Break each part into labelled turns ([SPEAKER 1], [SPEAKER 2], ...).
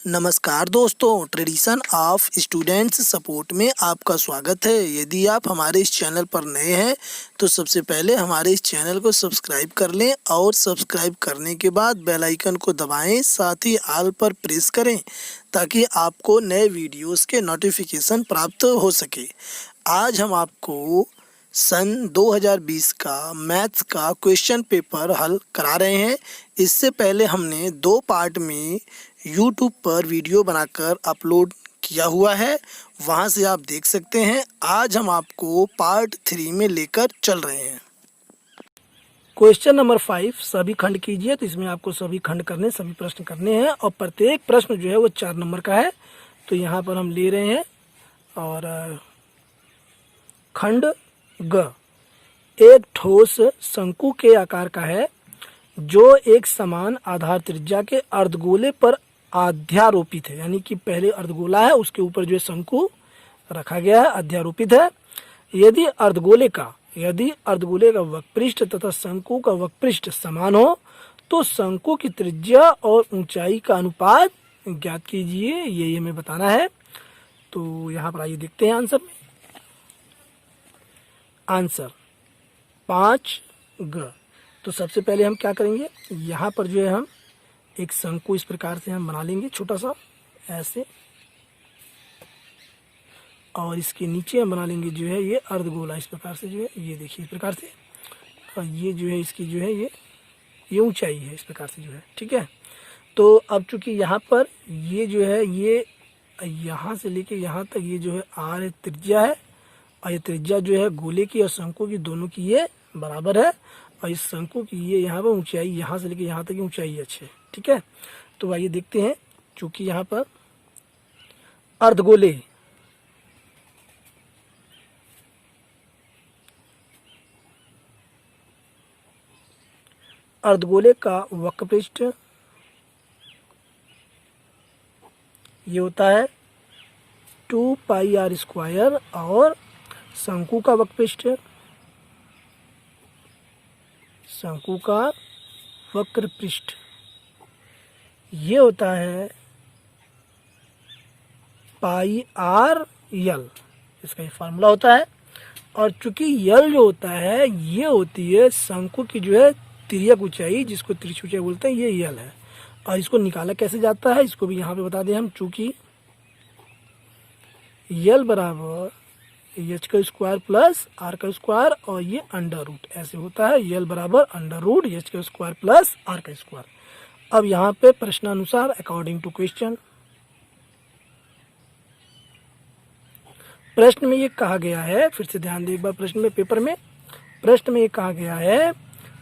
[SPEAKER 1] नमस्कार दोस्तों, tradition of students support में आपका स्वागत है। यदि आप हमारे इस चैनल पर नए हैं तो सबसे पहले हमारे इस चैनल को सब्सक्राइब कर लें और सब्सक्राइब करने के बाद बेल आइकन को दबाएं, साथ ही ऑल पर प्रेस करें ताकि आपको नए वीडियोस के नोटिफिकेशन प्राप्त हो सके। आज हम आपको सन 2020 का मैथ्स का क्वेश्चन पेपर हल करा रहे हैं। इससे पहले हमने 2 पार्ट में यूट्यूब पर वीडियो बनाकर अपलोड किया हुआ है, वहां से आप देख सकते हैं। आज हम आपको पार्ट 3 में लेकर चल रहे हैं। क्वेश्चन नंबर 5 सभी खंड कीजिए। तो इसमें आपको सभी खंड करने, सभी प्रश्न करने हैं और प्रत्येक प्रश्न जो है वो 4 नंबर का है। तो यहाँ पर हम ले रहे हैं और खंड ग एक ठोस शंकु के आकार का है जो एक समान आधार त्रिज्या के अर्धगोले पर अध्यारोपित है। यानी कि पहले अर्धगोला है, उसके ऊपर जो है शंकु रखा गया है, अध्यारोपित है। यदि अर्धगोले का वक्रपृष्ठ तथा शंकु का वक्रपृष्ठ समान हो तो शंकु की त्रिज्या और ऊंचाई का अनुपात ज्ञात कीजिए। ये हमें बताना है। तो यहाँ पर आइए देखते हैं आंसर में। आंसर 5 तो सबसे पहले हम क्या करेंगे, यहाँ पर जो है हम एक शंकु इस प्रकार से हम बना लेंगे, छोटा सा ऐसे, और इसके नीचे हम बना लेंगे जो है ये अर्धगोला इस प्रकार से, जो है ये देखिए इस प्रकार से, और ये जो है इसकी जो है ये ऊंचाई है इस प्रकार से जो है, ठीक है। तो अब चूंकि यहाँ पर ये जो है ये यहाँ से लेके यहाँ तक ये जो है आर त्रिज्या है, और ये त्रिज्या जो है गोले की और शंकु की दोनों की ये बराबर है, और इस शंकु की ये यहाँ पर ऊंचाई, यहाँ से लेके यहाँ तक की ऊंचाई अच्छी है, ठीक है। तो आइए देखते हैं। चूंकि यहाँ पर अर्धगोले का वक्रपृष्ठ ये होता है 2 पाई आर स्क्वायर और शंकु का वक्रपृष्ठ ये होता है पाई आर यल, इसका ये फार्मूला होता है। और चूंकि यल जो होता है ये होती है शंकु की जो है तिर्यक ऊंचाई, जिसको तिरछी ऊंचाई बोलते हैं, ये यल है। और इसको निकाला कैसे जाता है इसको भी यहाँ पे बता दें हम। चूंकि यल बराबर एच का स्क्वायर प्लस आर का स्क्वायर और ये अंडर रूट ऐसे होता है, यल बराबर अंडर रूट एच का स्क्वायर प्लस आर का स्क्वायर। अब यहाँ पे प्रश्नानुसार अकॉर्डिंग टू क्वेश्चन, प्रश्न में ये कहा गया है, फिर से ध्यान दें एक बार प्रश्न में, पेपर में प्रश्न में ये कहा गया है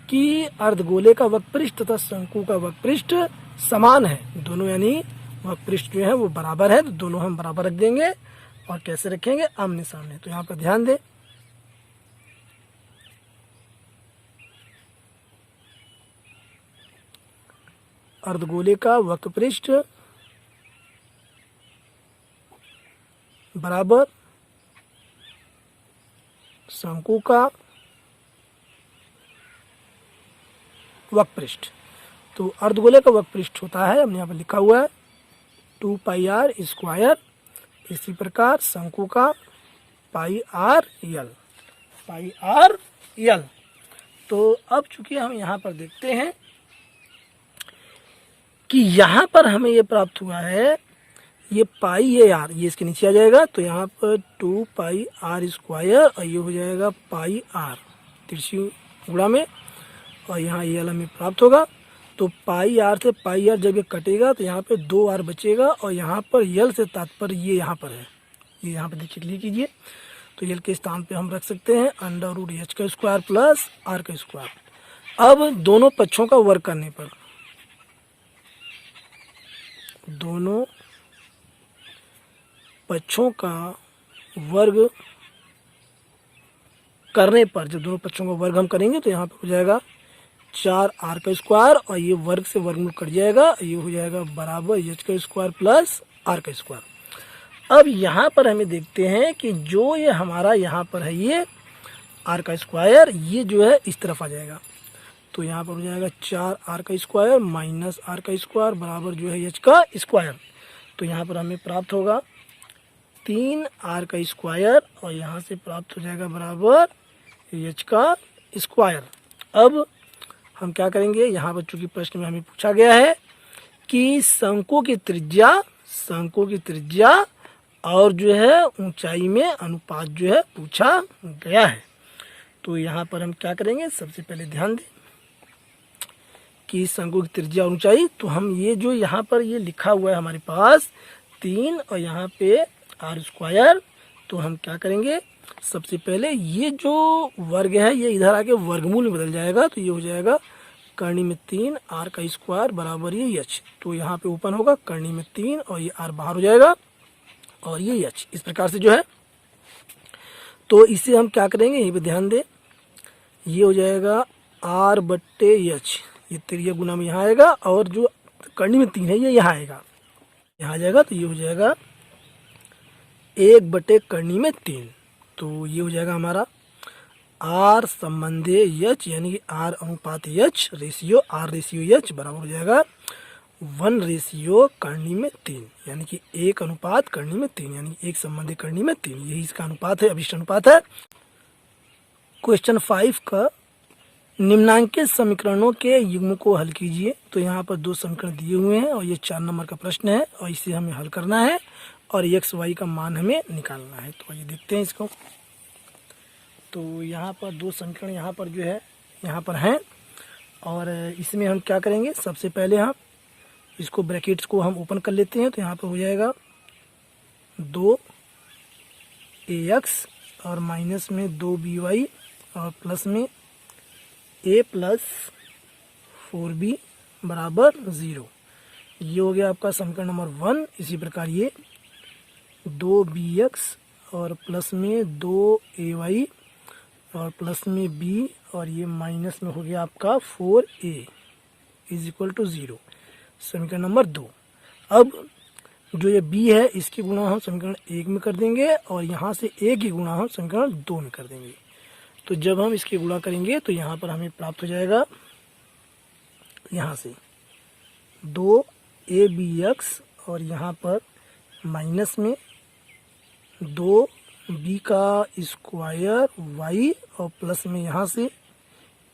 [SPEAKER 1] कि अर्धगोले का वक्रपृष्ठ तथा शंकु का वक्रपृष्ठ समान है, दोनों यानी वक्रपृष्ठ जो है वो बराबर है। तो दोनों हम बराबर रख देंगे और कैसे रखेंगे, आमने सामने। तो यहाँ पर ध्यान दें, अर्धगोले का वक्रपृष्ठ बराबर शंकु का वक्रपृष्ठ। तो अर्धगोले का वक्रपृष्ठ होता है, हमने यहाँ पर लिखा हुआ है 2 पाई आर स्क्वायर। इसी प्रकार शंकु का पाई आर यल। तो अब चूंकि हम यहाँ पर देखते हैं कि यहाँ पर हमें ये प्राप्त हुआ है, ये पाई ये आर, ये इसके नीचे आ जाएगा। तो यहाँ पर 2 पाई आर स्क्वायर और ये हो जाएगा पाई आर तिरछी गुणा में, और यहाँ ये यल हमें प्राप्त होगा। तो पाई आर से पाई आर जब ये कटेगा तो यहाँ पे 2 आर बचेगा, और यहाँ पर यल से तात्पर्य ये यहाँ पर है, ये यहाँ पे देखिए क्लियर कीजिए। तो यल के स्थान पे हम रख सकते हैं अंडर रूट एच का स्क्वायर प्लस आर का स्क्वायर। अब दोनों पक्षों का वर्ग करने पर, दोनों पक्षों का वर्ग करने पर, जब दोनों पक्षों का वर्ग हम करेंगे तो यहाँ पे हो जाएगा 4 आर का स्क्वायर, और ये वर्ग से वर्गमूल कट जाएगा, ये हो जाएगा बराबर एच का स्क्वायर प्लस आर का स्क्वायर। अब यहाँ पर हमें देखते हैं कि जो ये हमारा यहाँ पर है ये आर का स्क्वायर, ये जो है इस तरफ आ जाएगा। तो यहाँ पर हो जाएगा 4 आर का स्क्वायर माइनस आर का स्क्वायर बराबर जो है एच का स्क्वायर। तो यहाँ पर हमें प्राप्त होगा 3r का स्क्वायर और यहाँ से प्राप्त हो जाएगा बराबर h का स्क्वायर। अब हम क्या करेंगे, यहाँ पर चूंकि प्रश्न में हमें पूछा गया है कि शंकु की त्रिज्या और जो है ऊंचाई में अनुपात जो है पूछा गया है। तो यहाँ पर हम क्या करेंगे, सबसे पहले ध्यान दें कि शंकु की त्रिज्या और ऊंचाई, तो हम ये जो यहाँ पर ये लिखा हुआ है हमारे पास 3 और यहाँ पे r स्क्वायर, तो हम क्या करेंगे, सबसे पहले ये जो वर्ग है ये इधर आके वर्गमूल में बदल जाएगा। तो ये हो जाएगा करनी में 3 r का स्क्वायर बराबर ये h। तो यहाँ पे ओपन होगा करनी में 3 और ये r बाहर हो जाएगा और ये h, इस प्रकार से जो है। तो इसे हम क्या करेंगे, यहीं पे ध्यान दें, ये हो जाएगा r बट्टे h, ये त्रिज्या गुना में यहाँ आएगा और जो करनी में 3 है ये यहाँ आएगा, यहाँ आ जाएगा। तो ये हो जाएगा 1 बटे करनी में 3। तो ये हो जाएगा हमारा r संबंधे h यानी कि r अनुपात h ratio r ratio h बराबर हो जाएगा 1 रेशियो करनी में 3 यानी कि 1 अनुपात करनी में 3 यानी 1 संबंधी करनी में 3, यही इसका अनुपात है, अभिष्ट अनुपात है। क्वेश्चन 5 का निम्नांकित समीकरणों के युग्म को हल कीजिए। तो यहाँ पर 2 समीकरण दिए हुए हैं और ये 4 नंबर का प्रश्न है और इसे हमें हल करना है और x y का मान हमें निकालना है। तो ये देखते हैं इसको। तो यहाँ पर 2 समीकरण यहाँ पर जो है यहाँ पर हैं और इसमें हम क्या करेंगे, सबसे पहले हम इसको ब्रैकेट्स को हम ओपन कर लेते हैं। तो यहाँ पर हो जाएगा 2ax और माइनस में 2by और प्लस में a प्लस 4b बराबर 0। ये हो गया आपका समीकरण नंबर 1। इसी प्रकार ये 2bx और प्लस में 2ay और प्लस में b और ये माइनस में हो गया आपका 4a इज इक्वल टू 0, समीकरण नंबर 2। अब जो ये b है इसकी गुणा हम समीकरण 1 में कर देंगे और यहाँ से a की गुणा हम समीकरण 2 में कर देंगे। तो जब हम इसकी गुणा करेंगे तो यहाँ पर हमें प्राप्त हो जाएगा यहाँ से 2abx और यहाँ पर माइनस में 2b का स्क्वायर y और प्लस में यहाँ से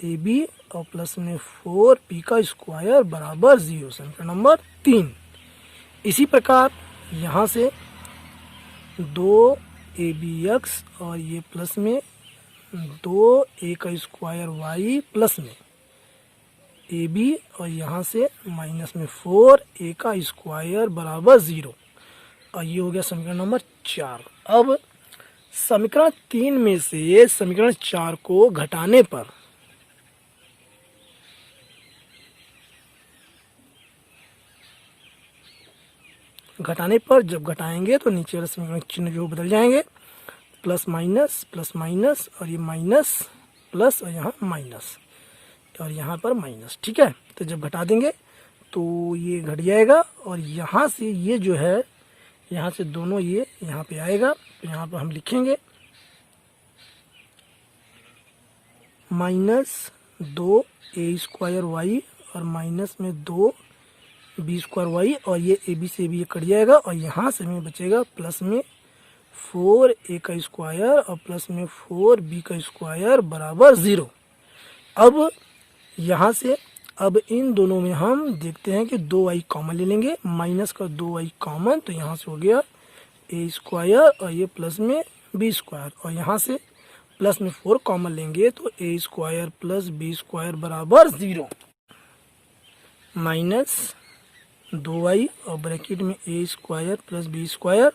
[SPEAKER 1] ab और प्लस में 4b का स्क्वायर बराबर 0, समीकरण नंबर 3। इसी प्रकार यहाँ से 2abx और ये प्लस में 2a का स्क्वायर y प्लस में ab और यहाँ से माइनस में 4a का स्क्वायर बराबर 0 और ये हो गया समीकरण नंबर 4। अब समीकरण 3 में से समीकरण 4 को घटाने पर जब घटाएंगे तो नीचे वाले समीकरण चिन्ह जो बदल जाएंगे, प्लस माइनस और ये माइनस प्लस और यहाँ माइनस और यहाँ पर माइनस, ठीक है। तो जब घटा देंगे तो ये घट जाएगा और यहाँ से ये जो है यहाँ से दोनों ये यहाँ पे आएगा। तो यहाँ पर हम लिखेंगे माइनस 2a स्क्वायर y और माइनस में 2b स्क्वायर y और ये ab से भी ये कट जाएगा और यहाँ से हमें बचेगा प्लस में 4a का स्क्वायर और प्लस में 4b का स्क्वायर बराबर 0। अब यहाँ से अब इन दोनों में हम देखते हैं कि 2y कॉमन ले लेंगे, माइनस का 2y कॉमन, तो यहाँ से हो गया a स्क्वायर और ये प्लस में b स्क्वायर और यहाँ से प्लस में 4 कॉमन लेंगे तो a square plus b square बराबर 0, माइनस 2y और ब्रैकेट में a square plus b square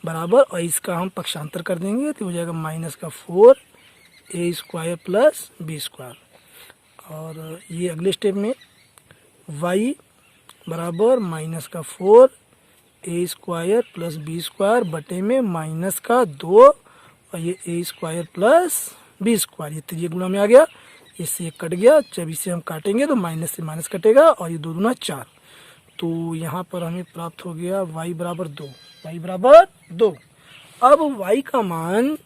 [SPEAKER 1] बराबर, और इसका हम पक्षांतर कर देंगे तो हो जाएगा माइनस का 4a square plus b square. और ये अगले स्टेप में y बराबर माइनस का 4a square plus b square बटे में माइनस का 2 और ये a square plus b square, ये त्रिज्या गुणा में आ गया, इससे ये कट गया। जब इसे हम काटेंगे तो माइनस से माइनस कटेगा और ये 2 दूना 4। तो यहाँ पर हमें प्राप्त हो गया y बराबर 2, y बराबर 2। अब y का मान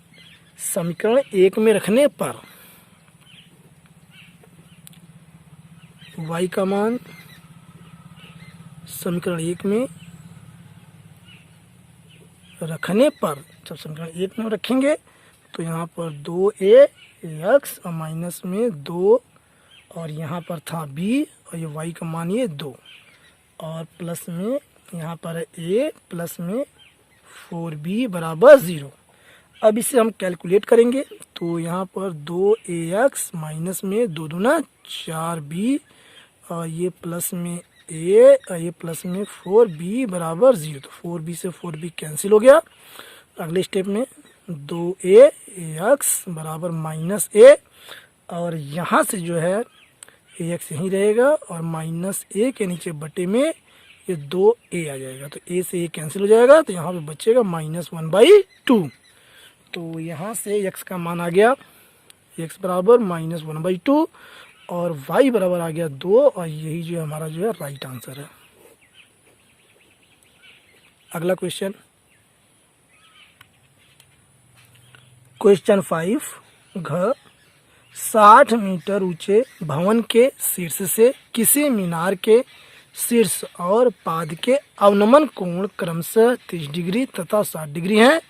[SPEAKER 1] समीकरण 1 में रखने पर y का मान समीकरण 1 में रखने पर, जब समीकरण 1 में रखेंगे तो यहाँ पर 2a(x) और माइनस में 2 और यहाँ पर था b और ये y का मान ये 2 और प्लस में यहाँ पर है a प्लस में 4b बराबर 0। अब इसे हम कैलकुलेट करेंगे तो यहाँ पर 2ax माइनस में 2 दूना 4b और ये प्लस में a और ये प्लस में 4b बराबर 0। तो 4b से 4b कैंसिल हो गया। अगले स्टेप में 2ax बराबर माइनस a और यहाँ से जो है ax यहीं रहेगा और माइनस a के नीचे बटे में ये 2a आ जाएगा। तो a से a कैंसिल हो जाएगा तो यहाँ पे बचेगा -1/2। तो यहाँ से x का मान आ गया x बराबर -1/2 और y बराबर आ गया 2 और यही जो हमारा जो है राइट आंसर है। अगला क्वेश्चन, क्वेश्चन 5 घ 60 मीटर ऊंचे भवन के शीर्ष से किसी मीनार के शीर्ष और पाद के अवनमन कोण क्रमशः 30 डिग्री तथा 60 डिग्री है।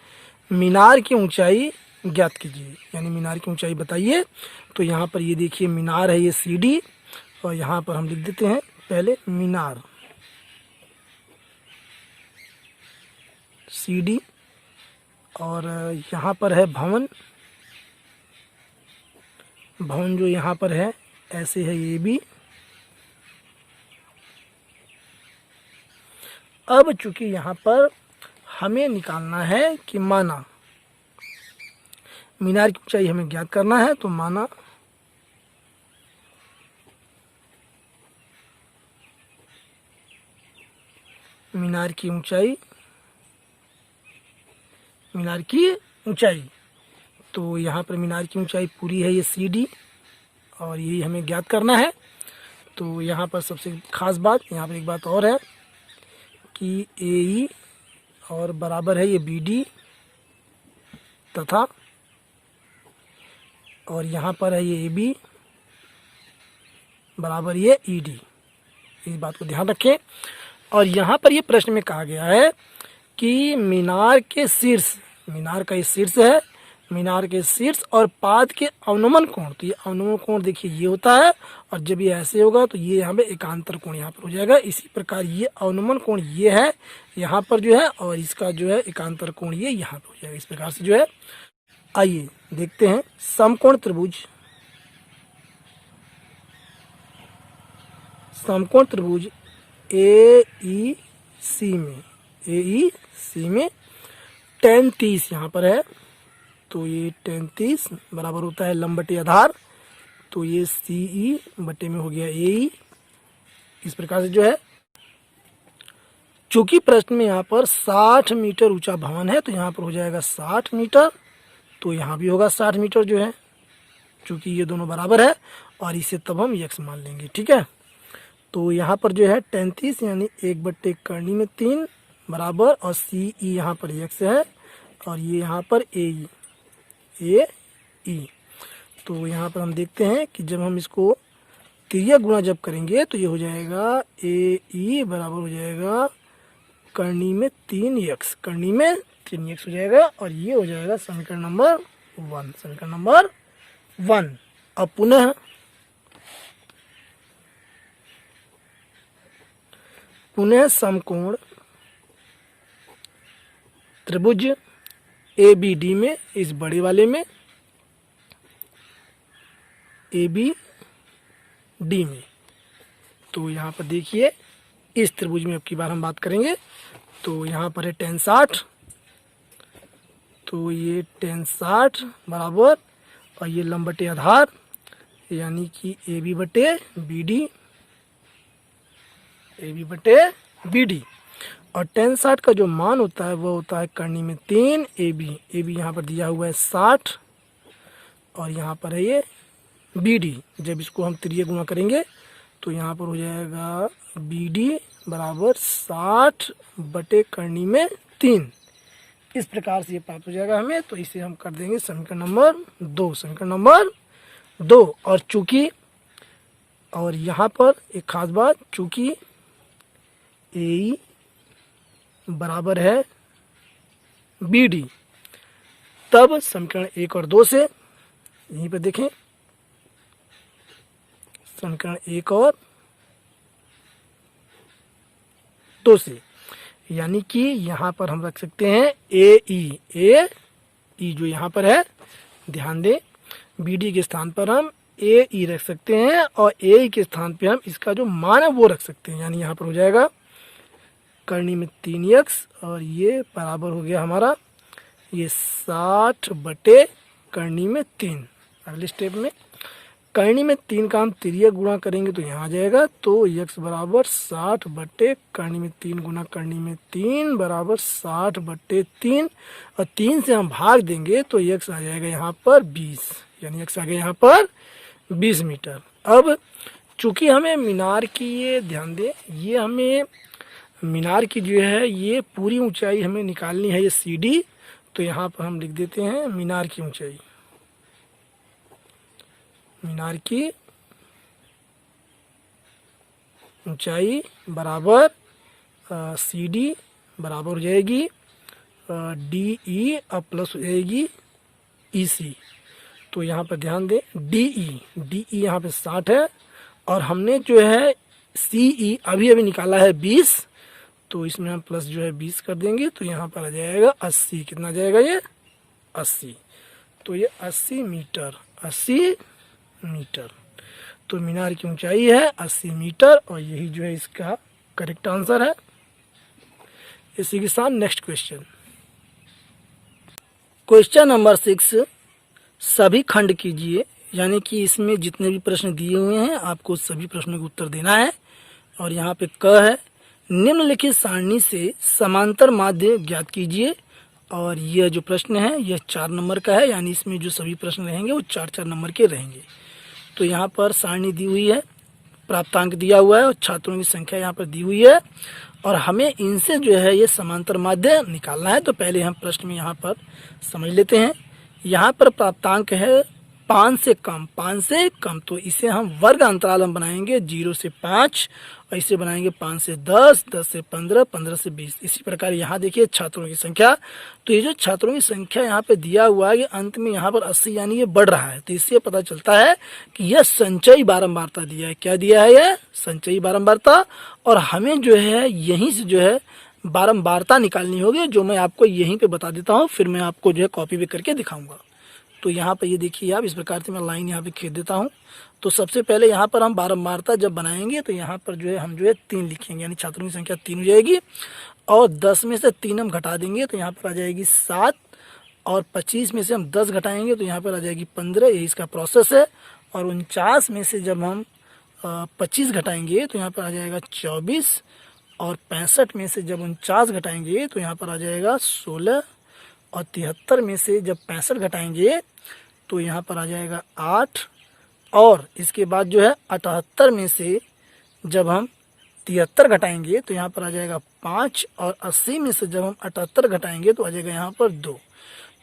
[SPEAKER 1] मीनार की ऊंचाई ज्ञात कीजिए, यानी मीनार की ऊंचाई बताइए। तो यहाँ पर ये देखिए मीनार है ये CD और यहाँ पर हम लिख देते हैं पहले मीनार CD और यहाँ पर है भवन, भवन जो यहाँ पर है ऐसे है ये भी। अब चूंकि यहाँ पर हमें निकालना है कि माना मीनार की ऊंचाई हमें ज्ञात करना है तो माना मीनार की ऊंचाई, मीनार की ऊंचाई तो यहाँ पर मीनार की ऊंचाई पूरी है ये CD और यही हमें ज्ञात करना है। तो यहाँ पर सबसे खास बात, यहाँ पर एक बात और है कि AE और बराबर है ये BD तथा और यहाँ पर है ये AB बराबर ये ED। इस बात को ध्यान रखें। और यहाँ पर ये प्रश्न में कहा गया है कि मीनार के शीर्ष, मीनार का ये शीर्ष है, मीनार के शीर्ष और पाद के अवनमन कोण, तो ये अवनमन कोण देखिए ये होता है और जब ये ऐसे होगा तो ये यहाँ पे एकांतर कोण यहाँ पर हो जाएगा। इसी प्रकार ये अवनमन कोण ये है यहाँ पर जो है और इसका जो है एकांतर कोण ये यहाँ पर हो जाएगा। इस प्रकार से जो है, आइए देखते हैं समकोण त्रिभुज, समकोण त्रिभुज AEC में tan 30 यहाँ पर है तो ये tan 30 बराबर होता है लंब बटे आधार, तो ये CE बटे में हो गया AE। इस प्रकार से जो है, चूंकि प्रश्न में यहाँ पर 60 मीटर ऊंचा भवन है तो यहाँ पर हो जाएगा 60 मीटर, तो यहाँ भी होगा 60 मीटर जो है, चूंकि ये दोनों बराबर है और इसे तब हम x मान लेंगे। ठीक है, तो यहाँ पर जो है 33 यानी 1/3 बराबर और CE यहाँ पर x है और ये यहाँ पर AE। तो यहाँ पर हम देखते हैं कि जब हम इसको तिर्यक गुणा जब करेंगे तो ये हो जाएगा AE बराबर हो जाएगा करनी में 3x, करनी में 3x हो जाएगा और ये हो जाएगा समीकरण नंबर 1, समीकरण नंबर 1। अब पुनः समकोण त्रिभुज ABD में, इस बड़े वाले में ABD में, तो यहाँ पर देखिए इस त्रिभुज में अब की बार हम बात करेंगे। तो यहाँ पर है tan 60, तो ये tan 60 बराबर और ये लंब बटे आधार यानी कि AB बटे BD और tan 60 का जो मान होता है वो होता है करनी में 3 AB यहाँ पर दिया हुआ है 60 और यहाँ पर है ये BD। जब इसको हम त्रियक गुणा करेंगे तो यहाँ पर हो जाएगा BD बराबर 60 बटे करनी में 3। इस प्रकार से ये प्राप्त हो जाएगा हमें, तो इसे हम कर देंगे समीकरण नंबर 2, समीकरण नंबर 2। और चूंकि, और यहाँ पर एक खास बात, चूंकि AE बराबर है बी डी, तब समीकरण 1 और 2 से, यहीं पर देखें समीकरण 1 और 2 से, यानी कि यहाँ पर हम रख सकते हैं ए ई जो यहाँ पर है, ध्यान दें बी डी के स्थान पर हम ए ई रख सकते हैं और ए ई के स्थान पे हम इसका जो मान है वो रख सकते हैं। यानी यहाँ पर हो जाएगा करनी में 3x और ये बराबर हो गया हमारा ये 60 बटे करनी में 3। अगले स्टेप में करनी में 3 का हम तिर्यक गुणा करेंगे तो यहाँ आ जाएगा, तो x बराबर 60 बटे करनी में 3 गुना करनी में 3 बराबर 60 बटे 3 और 3 से हम भाग देंगे तो x आ जाएगा यहाँ पर 20, यानी x आ गया यहाँ पर 20 मीटर। अब चूंकि हमें मीनार की, ये ध्यान दें, ये हमें मीनार की जो है ये पूरी ऊंचाई हमें निकालनी है, ये सी डी, तो यहाँ पर हम लिख देते हैं मीनार की ऊंचाई, मीनार की ऊंचाई बराबर सी डी बराबर हो जाएगी डी ई अब प्लस हो जाएगी ई सी। तो यहाँ पर ध्यान दें डी ई यहाँ पे 60 है और हमने जो है सी ई अभी निकाला है 20, तो इसमें हम प्लस जो है 20 कर देंगे तो यहाँ पर आ जाएगा 80। कितना आ जाएगा ये 80, तो ये 80 मीटर। तो मीनार की ऊंचाई है 80 मीटर और यही जो है इसका करेक्ट आंसर है। इसी के साथ नेक्स्ट क्वेश्चन नंबर 6, सभी खंड कीजिए, यानी कि इसमें जितने भी प्रश्न दिए हुए हैं आपको सभी प्रश्नों का उत्तर देना है। और यहाँ पे क है, निम्नलिखित सारणी से समांतर माध्य ज्ञात कीजिए। और यह जो प्रश्न है यह 4 नंबर का है, यानी इसमें जो सभी प्रश्न रहेंगे वो 4-4 नंबर के रहेंगे। तो यहाँ पर सारणी दी हुई है, प्राप्तांक दिया हुआ है और छात्रों की संख्या यहाँ पर दी हुई है और हमें इनसे जो है ये समांतर माध्य निकालना है। तो पहले हम प्रश्न में यहाँ पर समझ लेते हैं। यहाँ पर प्राप्तांक है 5 से कम, तो इसे हम वर्ग अंतराल हम बनाएंगे 0 से 5 और इसे बनाएंगे 5 से 10, 10 से 15, 15 से 20। इसी प्रकार यहाँ देखिए छात्रों की संख्या, तो ये जो छात्रों की संख्या यहाँ पे दिया हुआ है ये अंत में यहाँ पर 80 यानी ये बढ़ रहा है, तो इससे पता चलता है कि यह संचयी बारंबारता दिया है। क्या दिया है? यह संचयी बारंबारता। और हमें जो है यहीं से जो है बारंबारता निकालनी होगी, जो मैं आपको यहीं पे बता देता हूँ, फिर मैं आपको जो है कॉपी पे करके दिखाऊंगा। तो यहाँ पर ये देखिए आप, इस प्रकार से मैं लाइन यहाँ पे खींच देता हूँ। तो सबसे पहले यहाँ पर हम बारंबारता जब बनाएंगे तो यहाँ पर जो है हम जो है 3 लिखेंगे, यानी छात्रों की संख्या 3 हो जाएगी और 10 में से 3 हम घटा देंगे तो यहाँ पर आ जाएगी 7 और 25 में से हम 10 घटाएंगे तो यहाँ पर आ जाएगी 15। यही इसका प्रोसेस है। और 49 में से जब हम 25 घटाएंगे तो यहाँ पर आ जाएगा 24 और 65 में से जब 49 घटाएंगे तो यहाँ पर आ जाएगा 16 और 73 में से जब 65 घटाएंगे तो यहाँ पर आ जाएगा 8 और इसके बाद जो है 78 में से जब हम 73 घटाएंगे तो यहाँ पर आ जाएगा 5 और 80 में से जब हम 78 घटाएंगे तो आ जाएगा यहाँ पर 2।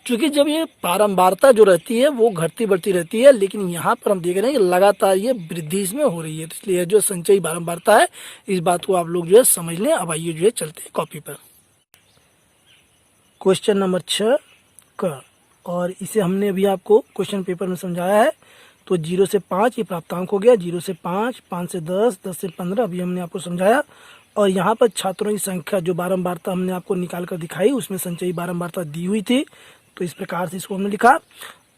[SPEAKER 1] क्योंकि जब ये बारंबारता जो रहती है वो घटती बढ़ती रहती है, लेकिन यहाँ पर हम देख रहे हैं कि लगातार ये वृद्धि इसमें हो रही है, तो इसलिए जो संचयी बारंबारता है इस बात को आप लोग जो है समझ लें। अब आइए जो है चलते हैं कॉपी पर। क्वेश्चन नंबर 6 का, और इसे हमने अभी आपको क्वेश्चन पेपर में समझाया है। तो 0 से 5 ये प्राप्तांक हो गया, 0 से 5, 5 से 10, 10 से 15 अभी हमने आपको समझाया। और यहाँ पर छात्रों की संख्या जो बारंबारता हमने आपको निकाल कर दिखाई उसमें संचयी बारंबारता दी हुई थी, तो इस प्रकार से इसको हमने लिखा।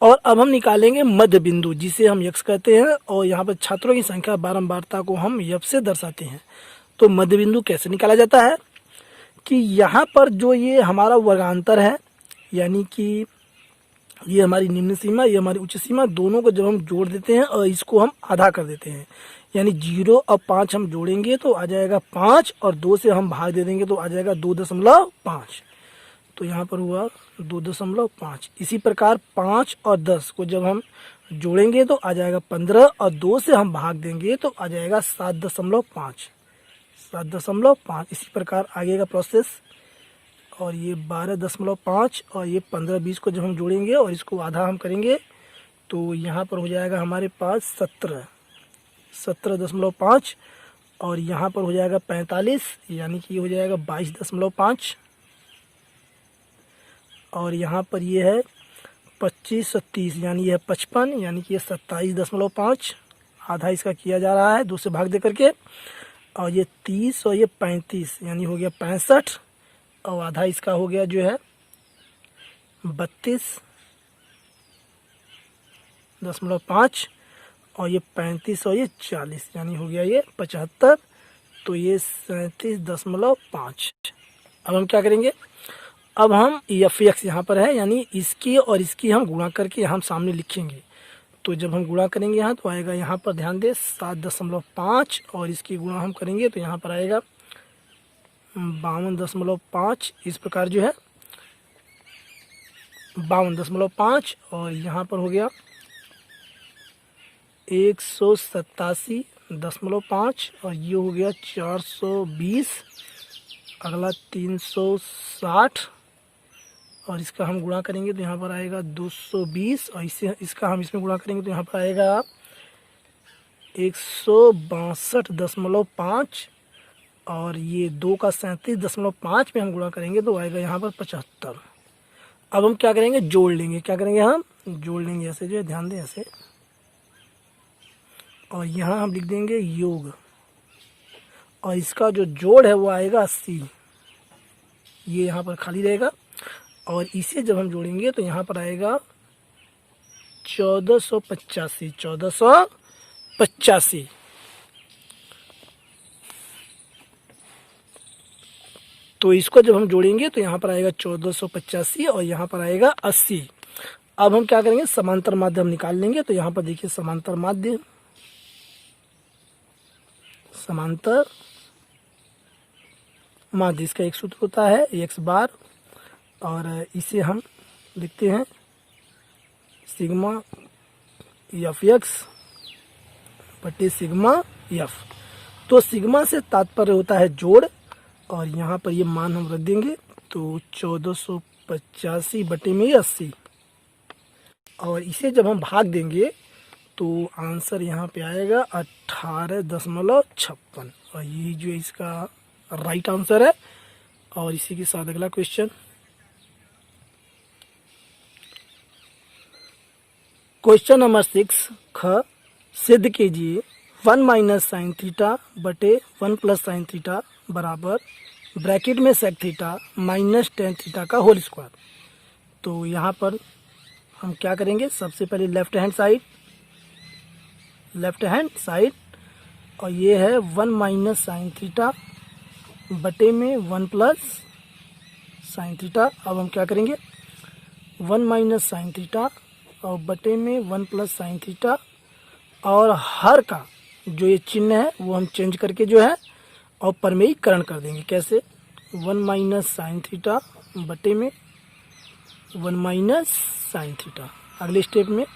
[SPEAKER 1] और अब हम निकालेंगे मध्य बिंदु जिसे हम यक्ष कहते हैं, और यहाँ पर छात्रों की संख्या बारंबारता को हम यफ से दर्शाते हैं। तो मध्य बिंदु कैसे निकाला जाता है कि यहाँ पर जो ये हमारा वर्गांतर है, यानी कि ये हमारी निम्न सीमा, ये हमारी उच्च सीमा, दोनों को जब हम जोड़ देते हैं और इसको हम आधा कर देते हैं, यानी 0 और 5 हम जोड़ेंगे तो आ जाएगा 5 और 2 से हम भाग दे देंगे तो आ जाएगा 2.5। तो यहाँ पर हुआ 2.5। इसी प्रकार 5 और 10 को जब हम जोड़ेंगे तो आ जाएगा 15 और 2 से हम भाग देंगे तो आ जाएगा 7.5। इसी प्रकार आगे का प्रोसेस। और ये 12.5 और ये 15-20 को जब हम जोड़ेंगे और इसको आधा हम करेंगे तो यहाँ पर हो जाएगा हमारे पास 17.5 और यहाँ पर हो जाएगा 45, यानी कि ये हो जाएगा 22.5। और यहाँ पर ये है 25 और 30 यानी ये है 55, यानी कि ये 27.5 आधा इसका किया जा रहा है 2 से भाग दे करके। और ये 30 और ये 35 यानी हो गया 65 और आधा इसका हो गया जो है 32.5 और ये 35 और ये 40 यानी हो गया ये 75, तो ये 37.5। अब हम क्या करेंगे, अब हम एफ एक्स यहाँ पर है यानी इसकी और इसकी हम गुणा करके हम सामने लिखेंगे। तो जब हम गुणा करेंगे यहाँ तो आएगा यहाँ पर ध्यान दे 7.5 और इसकी गुणा हम करेंगे तो यहाँ पर आएगा 52.5, इस प्रकार जो है 52.5 और यहाँ पर हो गया 187.5 और ये हो गया 420, अगला 360 और इसका हम गुणा करेंगे तो यहाँ पर आएगा 220 और इसका हम इसमें गुणा करेंगे तो यहाँ पर आएगा 162.5 और ये 2 का 37.5 में हम गुणा करेंगे तो आएगा यहाँ पर 75। अब हम क्या करेंगे, जोड़ लेंगे। क्या करेंगे, हम जोड़ लेंगे ऐसे जो है, ध्यान दें ऐसे, और यहाँ हम लिख देंगे योग और इसका जो जोड़ है वो आएगा 80, ये यहाँ पर खाली रहेगा और इसे जब हम जोड़ेंगे तो यहाँ पर आएगा 1485। तो इसको जब हम जोड़ेंगे तो यहाँ पर आएगा 1485 और यहाँ पर आएगा 80। अब हम क्या करेंगे, समांतर माध्य हम निकाल लेंगे। तो यहाँ पर देखिए समांतर माध्य, समांतर माध्य इसका एक सूत्र होता है x बार और इसे हम लिखते हैं सिग्मा एफ एक्स बटे सिग्मा एफ। तो सिग्मा से तात्पर्य होता है जोड़ और यहाँ पर ये मान हम रख देंगे तो 1485 बटे में 80 और इसे जब हम भाग देंगे तो आंसर यहाँ पे आएगा 18.56 और ये जो इसका राइट आंसर है। और इसी के साथ अगला क्वेश्चन, क्वेश्चन नंबर 6 ख, सिद्ध कीजिए 1 माइनस साइन थीटा बटे 1 प्लस साइन थीटा बराबर ब्रैकेट में sec theta minus ten theta का होल स्क्वायर। तो यहाँ पर हम क्या करेंगे, सबसे पहले लेफ्ट हैंड साइड और ये है 1 माइनस साइन थीटा बटे में 1 प्लस साइन थीटा। अब हम क्या करेंगे, 1 माइनस साइन थीटा और बटे में 1 प्लस साइन थीटा और हर का जो ये चिन्ह है वो हम चेंज करके जो है और परमेयीकरण कर देंगे। कैसे, 1 माइनस साइन थीटा बटे में 1 माइनस साइन थीटा अगले स्टेप में।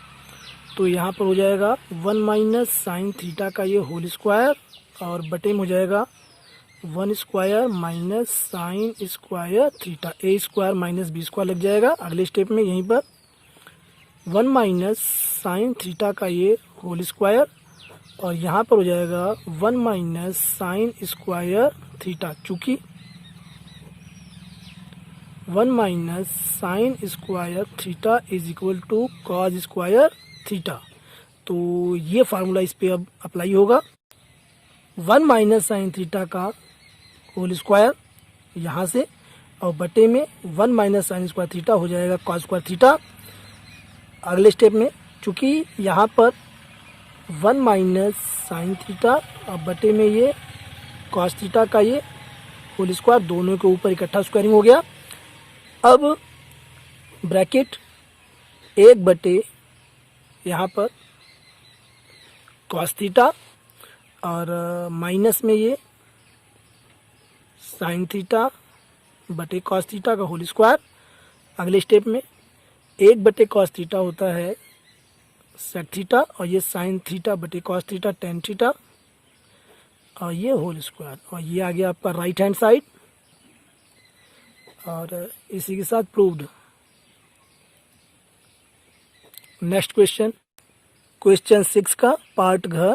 [SPEAKER 1] तो यहाँ पर हो जाएगा 1 माइनस साइन थीटा का ये होल स्क्वायर और बटे में हो जाएगा 1 square minus sine square theta, A square minus B square लग जाएगा। अगले स्टेप में यहीं पर 1 माइनस साइन थीटा का ये होल स्क्वायर और यहाँ पर हो जाएगा 1 माइनस साइन स्क्वायर थीटा, चूँकि 1 minus sine square theta is equal to cos square theta. तो ये फार्मूला इस पे अब अप्लाई होगा। 1 माइनस साइन थीटा का होल स्क्वायर यहाँ से और बटे में 1 माइनस साइन स्क्वायर थीटा हो जाएगा कॉस स्क्वायर थीटा। अगले स्टेप में चूँकि यहाँ पर 1 माइनस साइन थीटा और बटे में ये कॉस थीटा का ये होल स्क्वायर, दोनों के ऊपर इकट्ठा स्क्वायरिंग हो गया। अब ब्रैकेट 1 बटे यहाँ पर कॉस थीटा और माइनस में ये साइन थीटा बटे कॉस थीटा का होल स्क्वायर। अगले स्टेप में 1 बटे कॉस थीटा होता है सेक थीटा और ये साइन थीटा बटे कॉस थीटा टेन थीटा और ये होल स्क्वायर और ये आ गया आपका राइट हैंड साइड और इसी के साथ प्रूव्ड। नेक्स्ट क्वेश्चन, क्वेश्चन 6 का पार्ट घ,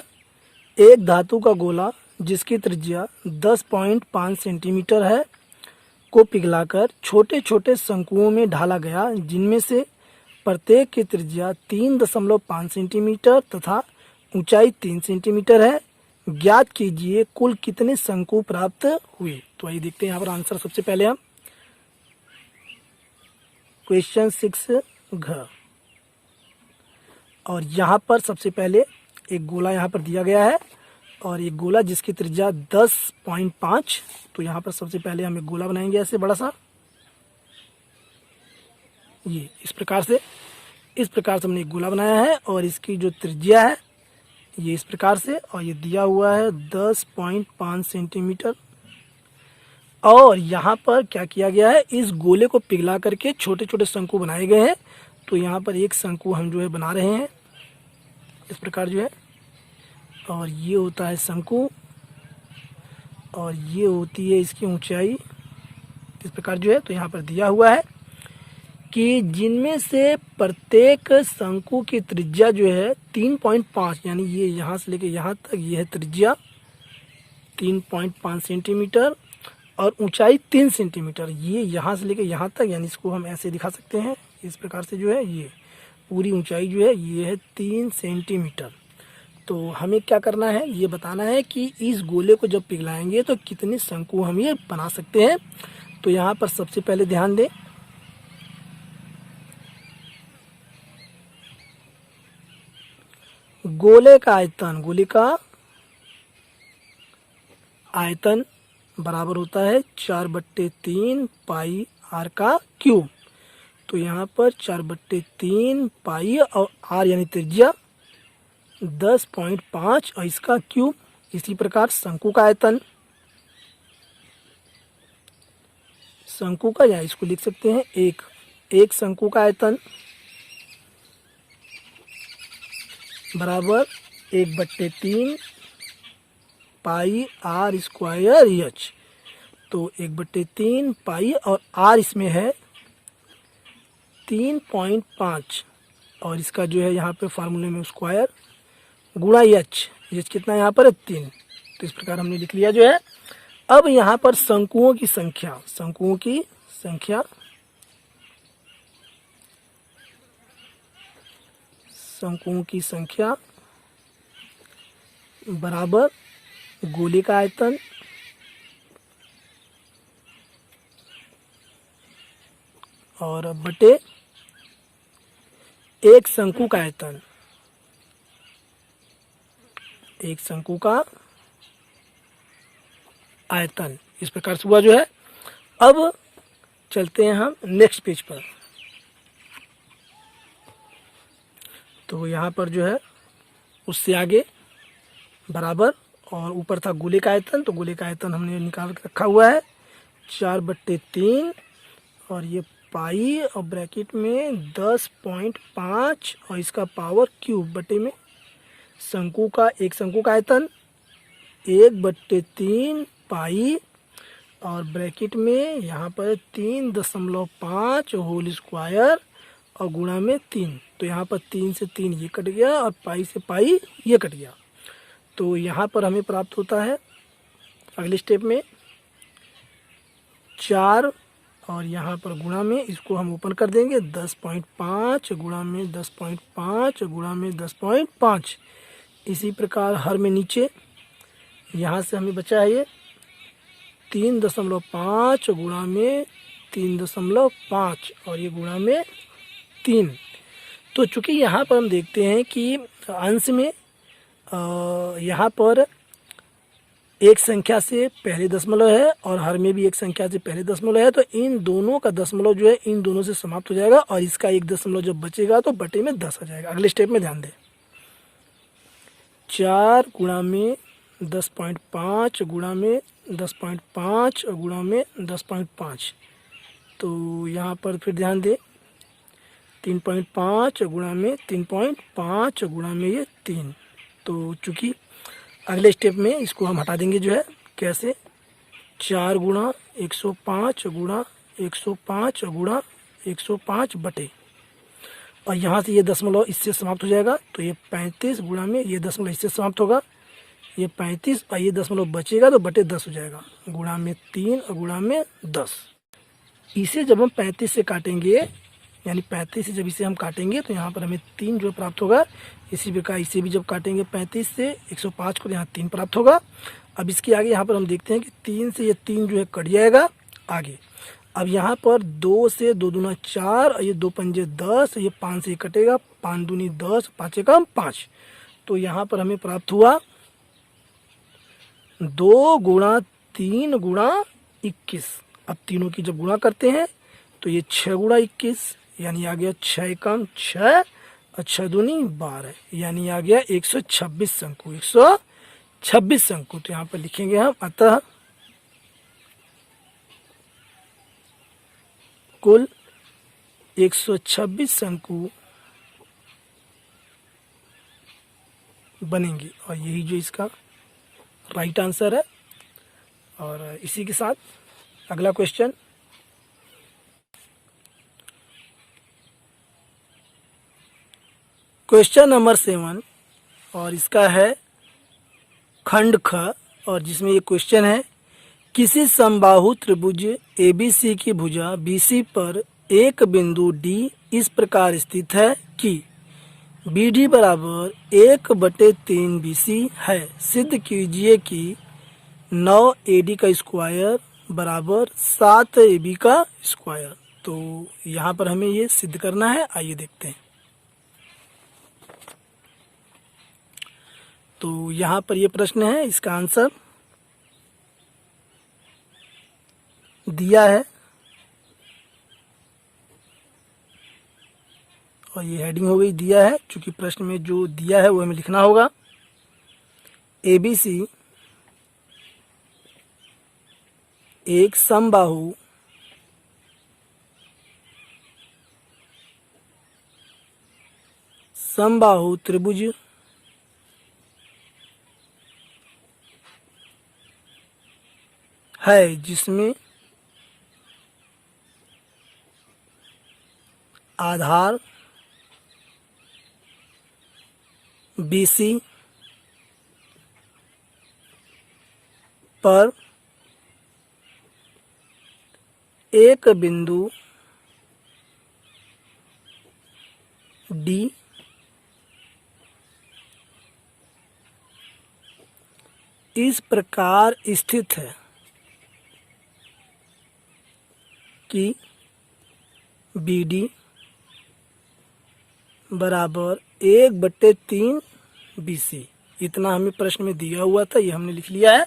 [SPEAKER 1] एक धातु का गोला जिसकी त्रिज्या 10.5 सेंटीमीटर है को पिघलाकर छोटे छोटे शंकुओं में ढाला गया, जिनमें से प्रत्येक की त्रिज्या 3.5 सेंटीमीटर तथा ऊंचाई 3 सेंटीमीटर है। ज्ञात कीजिए कुल कितने शंकु प्राप्त हुए। तो आइए देखते हैं यहाँ पर आंसर। सबसे पहले हम क्वेश्चन 6 घ, और यहाँ पर सबसे पहले एक गोला यहाँ पर दिया गया है, और एक गोला जिसकी त्रिज्या 10.5। तो यहाँ पर सबसे पहले हम एक गोला बनाएंगे ऐसे बड़ा सा, ये इस प्रकार से हमने एक गोला बनाया है, और इसकी जो त्रिज्या है ये इस प्रकार से, और ये दिया हुआ है 10.5 सेंटीमीटर। और यहाँ पर क्या किया गया है, इस गोले को पिघला करके छोटे छोटे शंकु बनाए गए हैं। तो यहाँ पर एक शंकु हम जो है बना रहे हैं इस प्रकार जो है, और ये होता है शंकु, और ये होती है इसकी ऊंचाई इस प्रकार जो है। तो यहाँ पर दिया हुआ है कि जिनमें से प्रत्येक शंकु की त्रिज्या जो है 3.5, यानी ये यहाँ से लेके यहाँ तक ये है त्रिज्या 3.5 सेंटीमीटर, और ऊंचाई 3 सेंटीमीटर। ये यहाँ से लेके यहाँ तक, यानी इसको हम ऐसे दिखा सकते हैं इस प्रकार से जो है, ये पूरी ऊंचाई जो है ये है 3 सेंटीमीटर। तो हमें क्या करना है, ये बताना है कि इस गोले को जब पिघलाएंगे तो कितने शंकु हम ये बना सकते हैं। तो यहाँ पर सबसे पहले ध्यान दें, गोले का आयतन बराबर होता है 4/3 पाई आर का क्यूब। तो यहाँ पर 4/3 पाई और आर यानी त्रिज्या 10.5 और इसका क्यूब। इसी प्रकार शंकु का आयतन, शंकु का, या इसको लिख सकते हैं एक शंकु का आयतन बराबर 1/3 पाई आर स्क्वायर एच। तो 1/3 पाई और आर इसमें है 3.5, और इसका जो है यहाँ पे फार्मूले में स्क्वायर गुणा एच कितना यहाँ पर है 3। तो इस प्रकार हमने लिख लिया जो है। अब यहाँ पर शंकुओं की संख्या बराबर गोले का आयतन और बटे एक शंकु का आयतन, इस प्रकार से हुआ जो है। अब चलते हैं हम नेक्स्ट पेज पर। तो यहाँ पर जो है उससे आगे बराबर, और ऊपर था गोले का आयतन, तो गोले का आयतन हमने निकाल के रखा हुआ है 4/3, और ये पाई और ब्रैकेट में 10.5 और इसका पावर क्यूब बटे में एक शंकु का आयतन 1/3 पाई और ब्रैकेट में यहाँ पर 3.5 होल स्क्वायर और गुणा में 3। तो यहाँ पर 3 से 3 ये कट गया और पाई से पाई ये कट गया। तो यहाँ पर हमें प्राप्त होता है अगले स्टेप में 4, और यहाँ पर गुणा में इसको हम ओपन कर देंगे 10.5 गुणा में 10.5 गुणा में 10.5। इसी प्रकार हर में नीचे यहाँ से हमें बचा है ये 3.5 गुणा में 3.5 और ये गुणा में 3। तो चूंकि यहाँ पर हम देखते हैं कि अंश में यहाँ पर एक संख्या से पहले दशमलव है और हर में भी एक संख्या से पहले दशमलव है, तो इन दोनों का दशमलव जो है इन दोनों से समाप्त हो जाएगा और इसका एक दशमलव जब बचेगा तो बटे में 10 आ जाएगा। अगले स्टेप में ध्यान दें, 4 गुणा में 10.5 गुणा में 10.5 और गुणा में 10.5। तो यहाँ पर फिर ध्यान दें 3.5 गुणा में 3.5 गुणा में ये 3। तो चूँकि अगले स्टेप में इसको हम हटा देंगे जो है, कैसे 4 गुणा 105 गुणा 105 गुणा 105 बटे, और यहाँ से ये दशमलव इससे समाप्त हो जाएगा। तो ये 35 गुणा में ये दशमलव इससे समाप्त होगा, ये 35 और ये दशमलव बचेगा तो बटे 10 हो जाएगा, गुणा में 3 और गुणा में 10। इसे जब हम 35 से काटेंगे, यानी 35 से जब इसे हम काटेंगे तो यहाँ पर हमें 3 जो प्राप्त होगा। इसी प्रकार इसे भी जब काटेंगे 35 से 105 को, यहाँ 3 प्राप्त होगा। अब इसके आगे यहाँ पर हम देखते हैं कि 3 से ये 3 जो है कट जाएगा आगे। अब यहाँ पर 2 से 2 दूना 4, और ये 2 पंजे 10, ये 5 से ये कटेगा, 5 दूनी 10, 5 एकम 5। तो यहाँ पर हमें प्राप्त हुआ 2 गुणा 3 गुणा 21। अब तीनों की जब गुणा करते हैं तो ये 6 गुणा 21, यानी आ गया 6 एकम 6 और 6 दूनी 12, यानी आ गया 126 शंकु, 126 शंकु। तो यहाँ पर लिखेंगे हम, अतः कुल 126 शंकु बनेंगे, और यही जो इसका राइट आंसर है। और इसी के साथ अगला क्वेश्चन, क्वेश्चन नंबर 7, और इसका है खंड ख, और जिसमें ये क्वेश्चन है, किसी समबाहु त्रिभुज ABC की भुजा BC पर एक बिंदु D इस प्रकार स्थित है कि BD बराबर 1/3 BC है। सिद्ध कीजिए कि 9 AD का स्क्वायर बराबर 7 AB का स्क्वायर। तो यहाँ पर हमें ये सिद्ध करना है, आइए देखते हैं। तो यहाँ पर ये प्रश्न है, इसका आंसर दिया है, और ये हेडिंग हो गई दिया है, क्योंकि प्रश्न में जो दिया है वो हमें लिखना होगा। ABC एक समबाहु त्रिभुज है जिसमें आधार BC पर एक बिंदु D इस प्रकार स्थित है कि BD बराबर 1/3 BC। इतना हमें प्रश्न में दिया हुआ था, ये हमने लिख लिया है।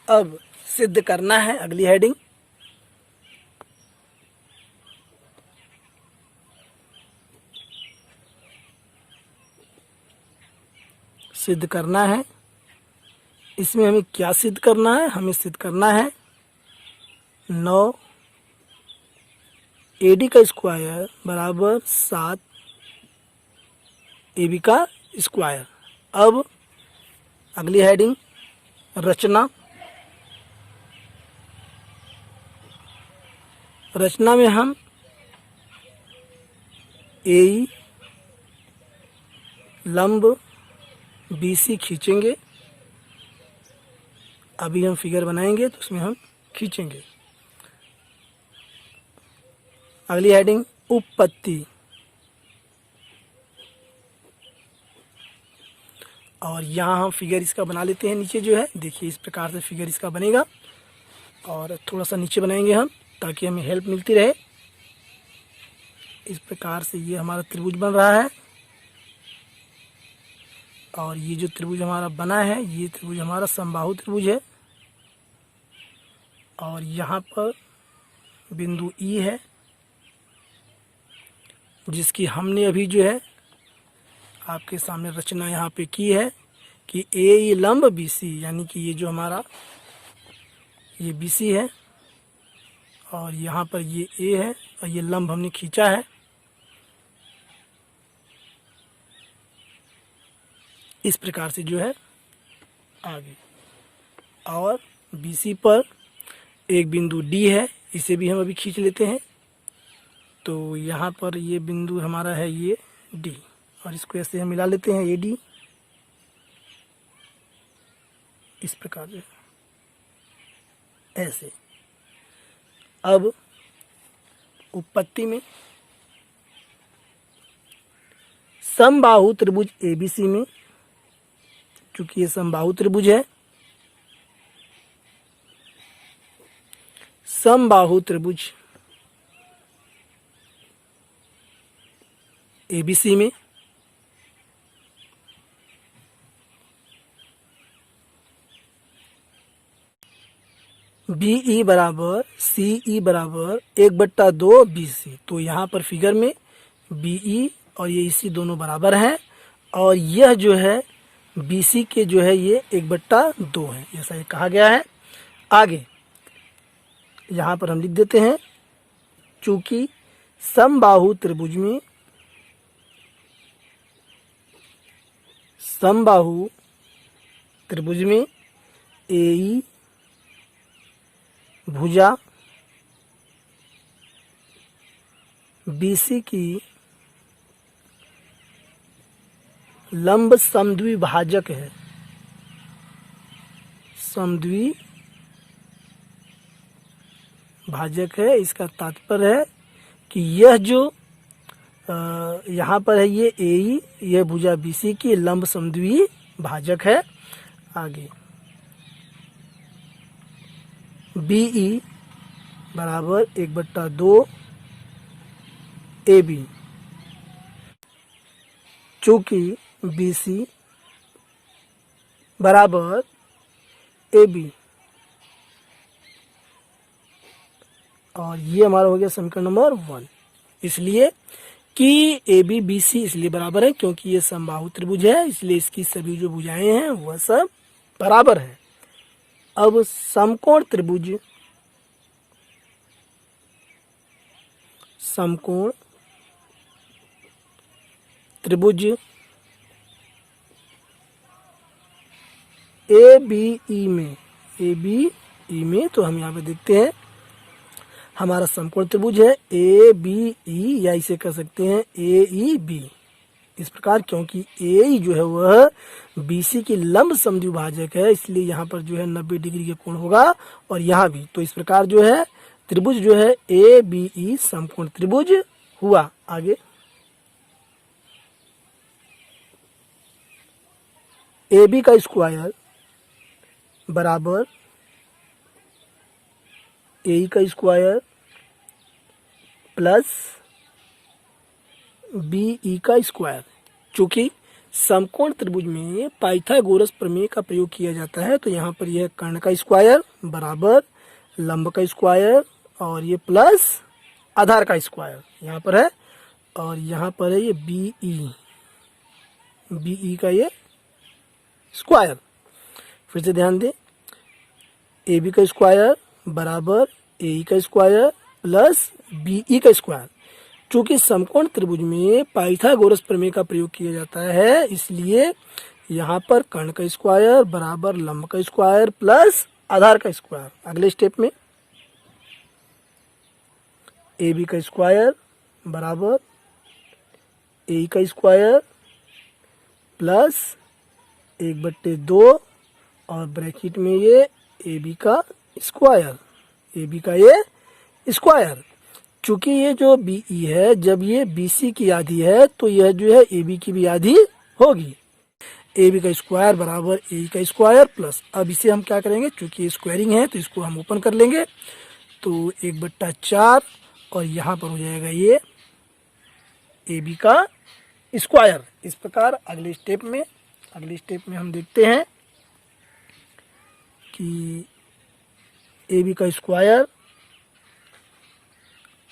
[SPEAKER 1] अब सिद्ध करना है, अगली हेडिंग, सिद्ध करना है। इसमें हमें क्या सिद्ध करना है? हमें सिद्ध करना है 9 AD का स्क्वायर बराबर 7 AB का स्क्वायर। अब अगली हेडिंग, रचना। रचना में हम AE लंब BC खींचेंगे। अभी हम फिगर बनाएंगे तो उसमें हम खींचेंगे। अगली हेडिंग, उपपत्ति। और यहाँ हम फिगर इसका बना लेते हैं। नीचे जो है देखिए, इस प्रकार से फिगर इसका बनेगा, और थोड़ा सा नीचे बनाएंगे हम ताकि हमें हेल्प मिलती रहे। इस प्रकार से ये हमारा त्रिभुज बन रहा है, और ये जो त्रिभुज हमारा बना है, ये त्रिभुज हमारा समबाहु त्रिभुज है। और यहाँ पर बिंदु E है, जिसकी हमने अभी जो है आपके सामने रचना यहाँ पे की है कि AE लंब BC, यानी कि ये जो हमारा ये BC है, और यहाँ पर ये A है, और ये लंब हमने खींचा है। इस प्रकार से जो है आगे, और BC पर एक बिंदु D है, इसे भी हम अभी खींच लेते हैं। तो यहाँ पर ये बिंदु हमारा है ये D, और इसको ऐसे हम मिला लेते हैं AD, इस प्रकार से ऐसे। अब उत्पत्ति में समबाहु त्रिभुज एबीसी में, चूंकि ये समबाहु त्रिभुज है, समबाहु त्रिभुज एबीसी में BE बराबर CE बराबर 1/2 BC। तो यहाँ पर फिगर में BE और ये EC दोनों बराबर हैं और यह जो है BC के जो है ये 1/2 है, ऐसा ये कहा गया है। आगे यहाँ पर हम लिख देते हैं, चूंकि समबाहु त्रिभुज में AE भुजा BC की लंब समद्विभाजक है, समद्विभाजक है। इसका तात्पर्य है कि यह जो यहाँ पर है ये AE, यह भुजा BC की लंब समद्विभाजक है। आगे BE बराबर 1/2 AB, चूंकि BC बराबर AB और ये हमारा हो गया समीकरण नंबर 1। इसलिए कि AB BC इसलिए बराबर है क्योंकि ये समबाहु त्रिभुज है, इसलिए इसकी सभी जो भुजाएं हैं वह सब बराबर है। अब समकोण त्रिभुज ABE में तो हम यहाँ पे देखते हैं हमारा समकोण त्रिभुज है ABE, या इसे कह सकते हैं AEB इस प्रकार, क्योंकि AE जो है वह BC की लंब समद्विभाजक है, इसलिए यहाँ पर जो है 90 डिग्री के कोण होगा और यहाँ भी। तो इस प्रकार जो है त्रिभुज जो है ABE समकोण त्रिभुज हुआ। आगे AB का स्क्वायर बराबर AE का स्क्वायर प्लस BE का स्क्वायर। चूंकि समकोण त्रिभुज में पाइथागोरस प्रमेय का प्रयोग किया जाता है, तो यहाँ पर यह कर्ण का स्क्वायर बराबर लंब का स्क्वायर और ये प्लस आधार का स्क्वायर यहाँ पर है, और यहाँ पर है ये BE का ये स्क्वायर। फिर से ध्यान दें, AB का स्क्वायर बराबर AE का स्क्वायर प्लस BE का स्क्वायर। चूंकि समकोण त्रिभुज में पाइथागोरस प्रमेय का प्रयोग किया जाता है, इसलिए यहाँ पर कर्ण का स्क्वायर बराबर लंब का स्क्वायर प्लस आधार का स्क्वायर। अगले स्टेप में AB का स्क्वायर बराबर AE का स्क्वायर प्लस 1/2 और ब्रैकेट में ये AB का स्क्वायर, AB का ये स्क्वायर। चूंकि ये जो BE है, जब ये BC की आधी है तो यह जो है AB की भी आधी होगी। AB का स्क्वायर बराबर AE का स्क्वायर प्लस, अब इसे हम क्या करेंगे, चूंकि ये स्क्वायरिंग है तो इसको हम ओपन कर लेंगे, तो 1/4 और यहाँ पर हो जाएगा ये AB का स्क्वायर। इस प्रकार अगले स्टेप में हम देखते हैं कि AB का स्क्वायर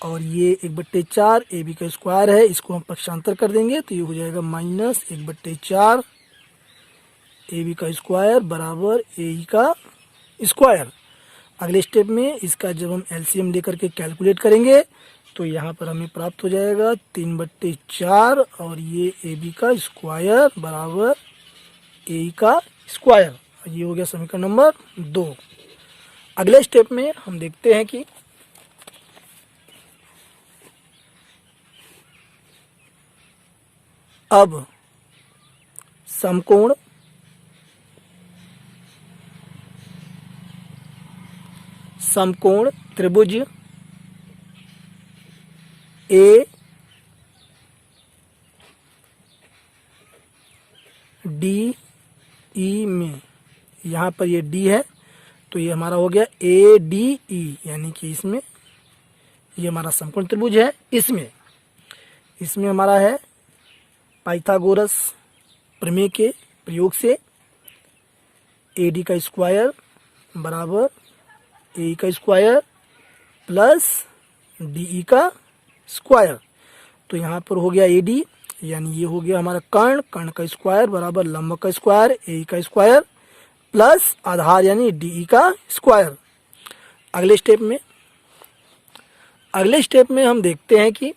[SPEAKER 1] और ये 1/4 AB का स्क्वायर है, इसको हम पक्षांतर कर देंगे तो ये हो जाएगा माइनस 1/4 AB का स्क्वायर बराबर AE का स्क्वायर। अगले स्टेप में इसका जब हम LCM लेकर के कैलकुलेट करेंगे तो यहाँ पर हमें प्राप्त हो जाएगा 3/4 और ये AB का स्क्वायर बराबर AE का स्क्वायर। ये हो गया समीकरण नंबर 2। अगले स्टेप में हम देखते हैं कि अब समकोण त्रिभुज ए डी ई में, यहाँ पर ये डी है तो ये हमारा हो गया ए डी ई, यानी कि इसमें ये हमारा समकोण त्रिभुज है। इसमें हमारा है पाइथागोरस प्रमेय के प्रयोग से ए डी का स्क्वायर बराबर ए का स्क्वायर प्लस डी ई का स्क्वायर। तो यहाँ पर हो गया ए डी, यानी ये हो गया हमारा कर्ण का स्क्वायर बराबर लंब का स्क्वायर ए का स्क्वायर प्लस आधार यानी डी ई का स्क्वायर। अगले स्टेप में हम देखते हैं कि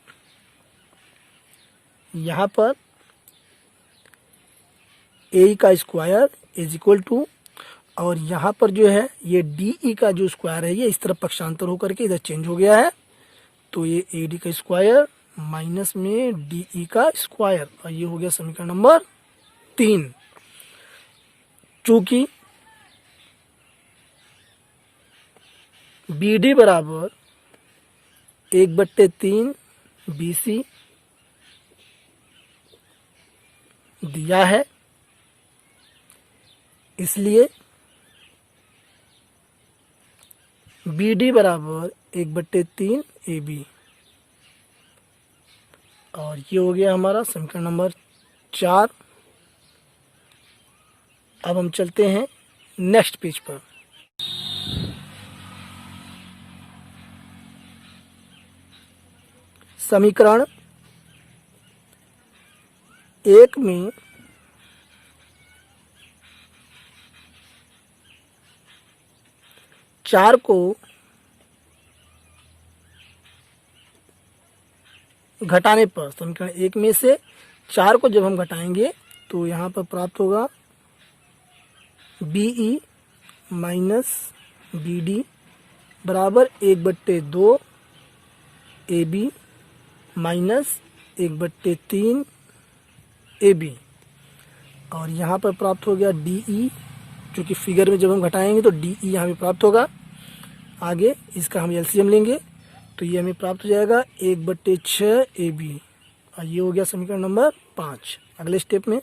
[SPEAKER 1] यहाँ पर ए का स्क्वायर इज इक्वल टू, और यहाँ पर जो है ये डी ई का जो स्क्वायर है ये इस तरफ पक्षांतर होकर के इधर चेंज हो गया है, तो ये ए डी का स्क्वायर माइनस में डी ई का स्क्वायर, और ये हो गया समीकरण नंबर 3। चूंकि बी डी बराबर 1/3 BC दिया है, इसलिए बी डी बराबर 1/3 AB, और ये हो गया हमारा समीकरण नंबर 4। अब हम चलते हैं नेक्स्ट पेज पर। समीकरण 1 में चार को घटाने पर, समीकरण 1 में से 4 को जब हम घटाएंगे तो यहाँ पर प्राप्त होगा BE माइनस BD बराबर 1/2 AB माइनस 1/3 AB, और यहाँ पर प्राप्त हो गया DE, जो कि फिगर में जब हम घटाएंगे तो DE यहाँ पे प्राप्त होगा। आगे इसका हम एलसीएम लेंगे तो ये हमें प्राप्त हो जाएगा 1/6 AB, और ये हो गया समीकरण नंबर 5। अगले स्टेप में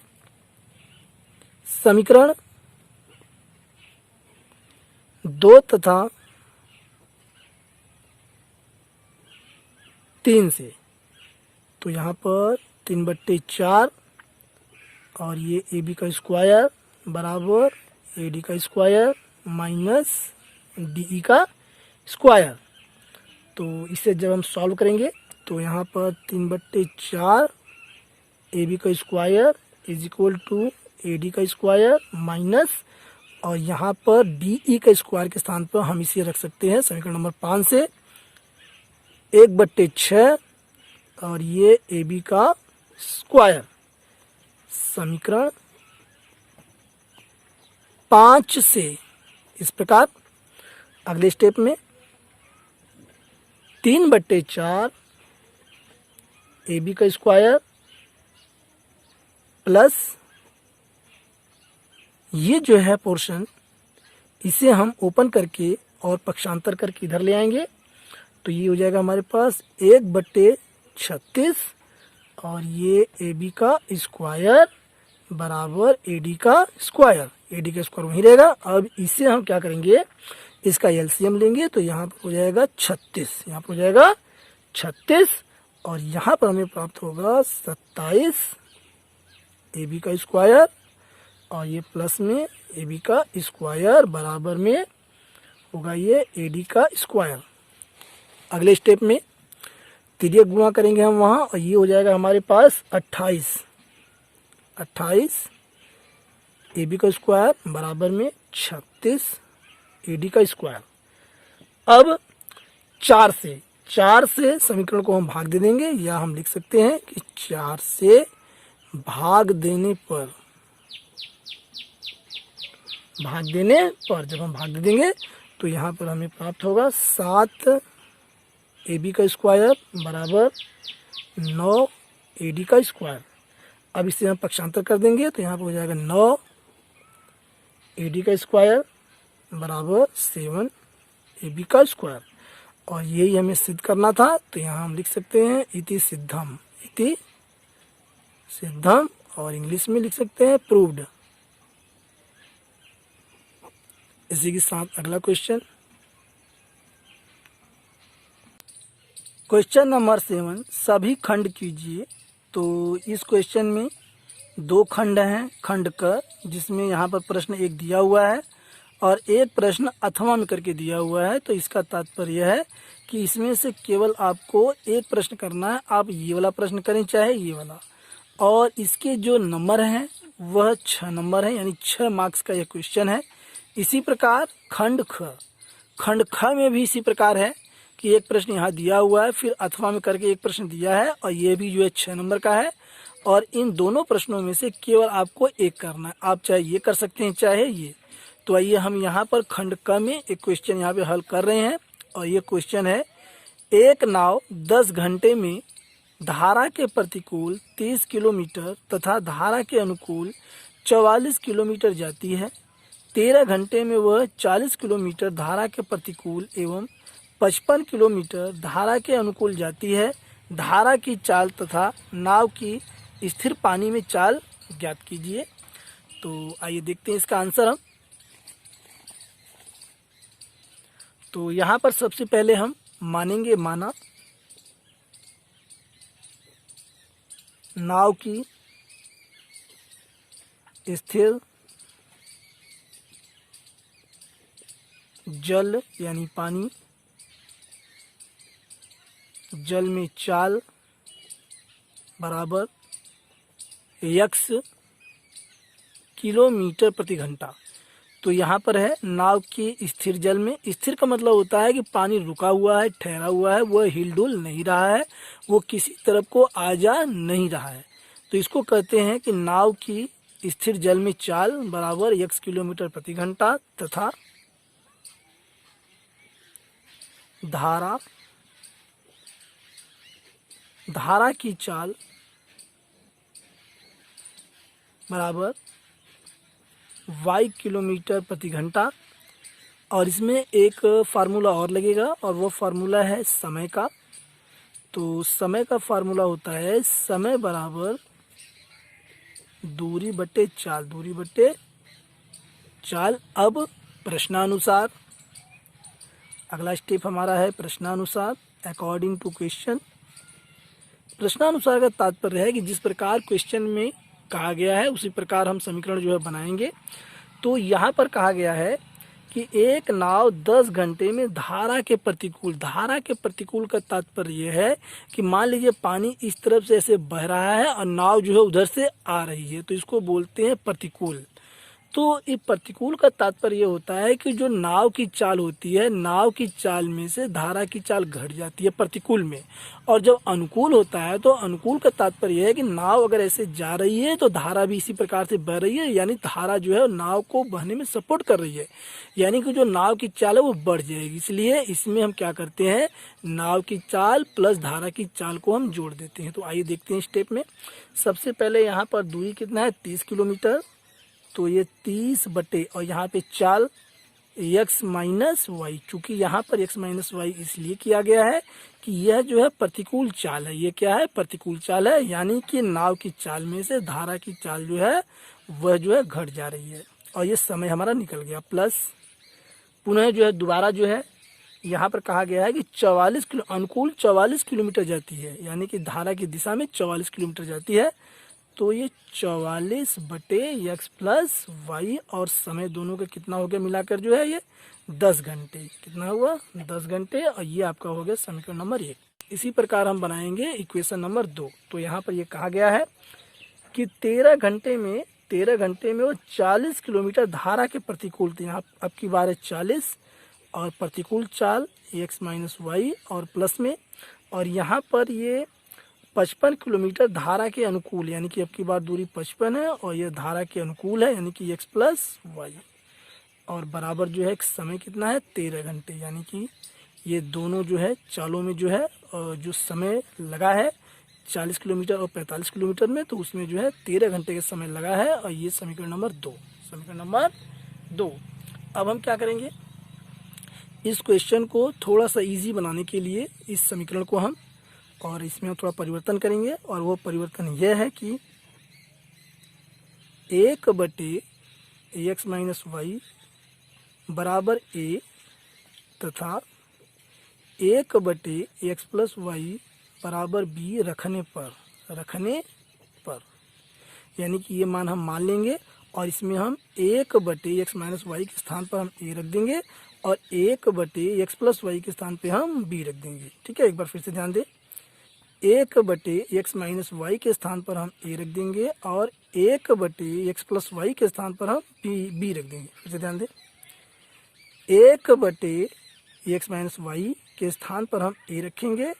[SPEAKER 1] समीकरण 2 तथा 3 से, तो यहाँ पर 3/4 और ये ए बी का स्क्वायर बराबर ए डी का स्क्वायर माइनस डी ई का स्क्वायर। तो इसे जब हम सॉल्व करेंगे तो यहाँ पर 3/4 ए बी का square is equal to A D का स्क्वायर माइनस, और यहाँ पर डी ई का स्क्वायर के स्थान पर हम इसे रख सकते हैं समीकरण नंबर 5 से 1/6 और ये ए बी का स्क्वायर। समीकरण 5 से इस प्रकार अगले स्टेप में 3/4 ए बी का स्क्वायर प्लस ये जो है पोर्शन इसे हम ओपन करके और पक्षांतर करके इधर ले आएंगे तो ये हो जाएगा हमारे पास 1/36 और ये ए बी का स्क्वायर बराबर ए डी का स्क्वायर। ए डी का स्क्वायर वहीं रहेगा। अब इसे हम क्या करेंगे, इसका एलसीएम लेंगे तो यहाँ पर हो जाएगा 36, यहाँ पर हो जाएगा 36 और यहाँ पर हमें प्राप्त होगा 27 ए बी का स्क्वायर और ये प्लस में ए बी का स्क्वायर बराबर में होगा ये ए डी का स्क्वायर। अगले स्टेप में तिर्यक गुणा करेंगे हम वहाँ और ये हो जाएगा हमारे पास 28 ए बी का स्क्वायर बराबर में 36 ए डी का स्क्वायर। अब 4 से समीकरण को हम भाग दे देंगे या हम लिख सकते हैं कि 4 से भाग देने पर जब हम भाग दे देंगे तो यहाँ पर हमें प्राप्त होगा 7 ए बी का स्क्वायर बराबर 9 ए डी का स्क्वायर। अब इसे हम पक्षांतर कर देंगे तो यहाँ पर हो जाएगा 9 ए डी का स्क्वायर बराबर 7 ए बी का स्क्वायर। और यही हमें सिद्ध करना था, तो यहाँ हम लिख सकते हैं इति सिद्धम, इति सिद्धम, और इंग्लिश में लिख सकते हैं प्रूव्ड। इसी के साथ अगला क्वेश्चन, क्वेश्चन नंबर 7, सभी खंड कीजिए। तो इस क्वेश्चन में 2 खंड हैं, खंड क, जिसमें यहाँ पर प्रश्न एक दिया हुआ है और एक प्रश्न अथवा में करके दिया हुआ है। तो इसका तात्पर्य यह है कि इसमें से केवल आपको एक प्रश्न करना है, आप ये वाला प्रश्न करें चाहे ये वाला, और इसके जो नंबर हैं वह 6 नंबर है, यानी 6 मार्क्स का यह क्वेश्चन है। इसी प्रकार खंड ख में भी इसी प्रकार है कि एक प्रश्न यहाँ दिया हुआ है, फिर अथवा में करके एक प्रश्न दिया है, और ये भी जो है 6 नंबर का है। और इन दोनों प्रश्नों में से केवल आपको एक करना है, आप चाहे ये कर सकते हैं चाहे ये। तो आइए हम यहाँ पर खंड क में एक क्वेश्चन यहाँ पे हल कर रहे हैं, और ये क्वेश्चन है, एक नाव 10 घंटे में धारा के प्रतिकूल 30 किलोमीटर तथा धारा के अनुकूल 44 किलोमीटर जाती है। 13 घंटे में वह 40 किलोमीटर धारा के प्रतिकूल एवं 55 किलोमीटर धारा के अनुकूल जाती है। धारा की चाल तथा नाव की स्थिर पानी में चाल ज्ञात कीजिए। तो आइए देखते हैं इसका आंसर हम। तो यहाँ पर सबसे पहले हम मानेंगे माना, नाव की स्थिर जल यानी पानी, जल में चाल बराबर x किलोमीटर प्रति घंटा। तो यहाँ पर है नाव की स्थिर जल में, स्थिर का मतलब होता है कि पानी रुका हुआ है, ठहरा हुआ है, वह हिलडुल नहीं रहा है, वो किसी तरफ को आ जा नहीं रहा है। तो इसको कहते हैं कि नाव की स्थिर जल में चाल बराबर x किलोमीटर प्रति घंटा तथा धारा की चाल बराबर y किलोमीटर प्रति घंटा। और इसमें एक फार्मूला और लगेगा, और वो फार्मूला है समय का। तो समय का फार्मूला होता है समय बराबर दूरी बटे चाल। अब प्रश्नानुसार अगला स्टेप हमारा है प्रश्नानुसार, अकॉर्डिंग टू क्वेश्चन। प्रश्नानुसार का तात्पर्य है कि जिस प्रकार क्वेश्चन में कहा गया है उसी प्रकार हम समीकरण जो है बनाएंगे। तो यहाँ पर कहा गया है कि एक नाव 10 घंटे में धारा के प्रतिकूल का तात्पर्य यह है कि मान लीजिए पानी इस तरफ से ऐसे बह रहा है और नाव जो है उधर से आ रही है, तो इसको बोलते हैं प्रतिकूल। तो इस प्रतिकूल का तात्पर्य होता है कि जो नाव की चाल होती है, नाव की चाल में से धारा की चाल घट जाती है प्रतिकूल में। और जब अनुकूल होता है तो अनुकूल का तात्पर्य है कि नाव अगर ऐसे जा रही है तो धारा भी इसी प्रकार से बह रही है, यानी धारा जो है नाव को बहने में सपोर्ट कर रही है, यानी कि जो नाव की चाल है वो बढ़ जाएगी। इसलिए इसमें हम क्या करते हैं, नाव की चाल प्लस धारा की चाल को हम जोड़ देते हैं। तो आइए देखते हैं स्टेप में। सबसे पहले यहाँ पर दूरी कितना है, 30 किलोमीटर। तो ये 30 बटे और यहाँ पे चाल x माइनस वाई, चूँकि यहाँ पर x माइनस वाई इसलिए किया गया है कि यह जो है प्रतिकूल चाल है। ये क्या है, प्रतिकूल चाल है, यानी कि नाव की चाल में से धारा की चाल जो है वह जो है घट जा रही है। और ये समय हमारा निकल गया। प्लस पुनः जो है दोबारा जो है यहाँ पर कहा गया है कि 44 अनुकूल 44 किलोमीटर जाती है, यानी कि धारा की दिशा में 44 किलोमीटर जाती है। तो ये 44 बटे x प्लस वाई, और समय दोनों का कितना हो गया मिलाकर जो है ये 10 घंटे। कितना हुआ, 10 घंटे। और ये आपका हो गया समीकरण नंबर 1। इसी प्रकार हम बनाएंगे इक्वेशन नंबर 2। तो यहाँ पर ये कहा गया है कि 13 घंटे में वो 40 किलोमीटर धारा के प्रतिकूल, यहाँ अब की बार है 40 और प्रतिकूल चाल x माइनस वाई और प्लस में, और यहाँ पर ये 55 किलोमीटर धारा के अनुकूल, यानी कि अब की बार दूरी 55 है और ये धारा के अनुकूल है, यानी कि x प्लस वाई, और बराबर जो है समय कितना है 13 घंटे। यानी कि ये दोनों जो है चालों में जो है जो समय लगा है 40 किलोमीटर और 45 किलोमीटर में, तो उसमें जो है 13 घंटे का समय लगा है। और ये समीकरण नंबर 2। अब हम क्या करेंगे, इस क्वेश्चन को थोड़ा सा इजी बनाने के लिए इस समीकरण को हम और इसमें हम थोड़ा परिवर्तन करेंगे, और वो परिवर्तन यह है कि 1/(x-y) बराबर a तथा 1/(x+y) बराबर b रखने पर यानी कि ये मान हम मान लेंगे और इसमें हम 1/(x-y) के स्थान पर हम a रख देंगे और 1/(x+y) के स्थान पे हम b रख देंगे। ठीक है, एक बार फिर से ध्यान दें, 1/(x-y) के स्थान पर हम a रख देंगे और 1/(x+y) के स्थान पर हम b रख देंगे। फिर से ध्यान दें, 1/(x-y) के स्थान पर हम a रखेंगे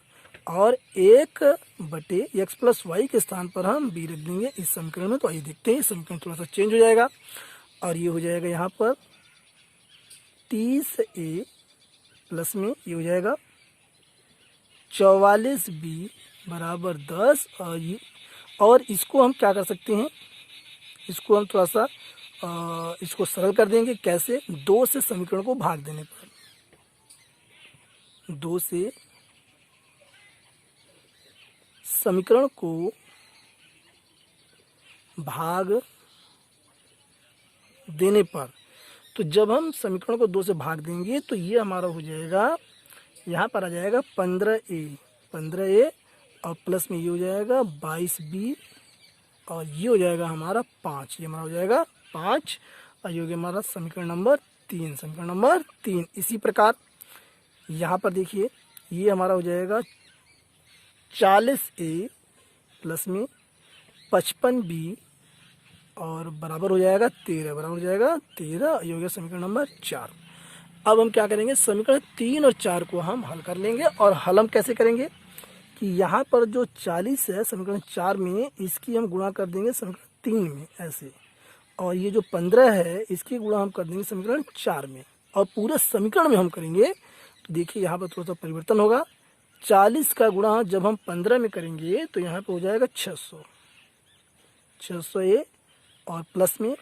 [SPEAKER 1] और 1/(x+y) के स्थान पर हम b रख देंगे इस समीकरण में। तो आइए देखते हैं, समीकरण थोड़ा सा चेंज हो जाएगा और ये हो जाएगा यहाँ पर 30a प्लस में ये हो जाएगा 44b बराबर 10। और इसको हम क्या कर सकते हैं, इसको हम थोड़ा सा इसको सरल कर देंगे। कैसे? 2 से समीकरण को भाग देने पर, 2 से समीकरण को भाग देने पर, तो जब हम समीकरण को 2 से भाग देंगे तो ये हमारा हो जाएगा, यहाँ पर आ जाएगा 15a और प्लस में ये हो जाएगा 22b और ये हो जाएगा हमारा 5, ये हमारा हो जाएगा 5 और ये हो गया हमारा समीकरण नंबर 3, समीकरण नंबर 3। इसी प्रकार यहाँ पर देखिए, ये हमारा हो जाएगा 40a प्लस में 55b और बराबर हो जाएगा 13, बराबर हो जाएगा 13, ये हो गया समीकरण नंबर 4। अब हम क्या करेंगे, समीकरण 3 और 4 को हम हल कर लेंगे। और हल हम कैसे करेंगे कि यहाँ पर जो 40 है समीकरण 4 में, इसकी हम गुणा कर देंगे समीकरण 3 में ऐसे, और ये जो 15 है इसकी गुणा हम कर देंगे समीकरण 4 में, और पूरे समीकरण में हम करेंगे। तो देखिए यहाँ पर थोड़ा सा परिवर्तन होगा, 40 का गुणा जब हम 15 में करेंगे तो यहाँ पर हो जाएगा 600a और प्लस में,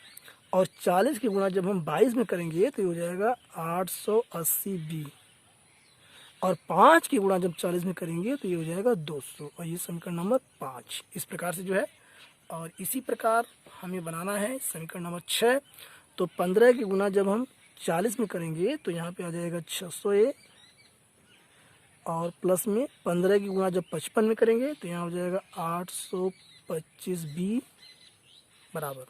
[SPEAKER 1] और 40 की गुणा जब हम 22 में करेंगे तो ये हो जाएगा 880b और 5 की गुणा जब 40 में करेंगे तो ये हो जाएगा 200 और ये समीकरण नंबर 5। इस प्रकार से जो है, और इसी प्रकार हमें बनाना है समीकरण नंबर 6। तो 15 की गुणा जब हम 40 में करेंगे तो यहाँ पे आ जाएगा 600a और प्लस में 15 की गुणा जब 55 में करेंगे तो यहाँ हो जाएगा 825b बराबर,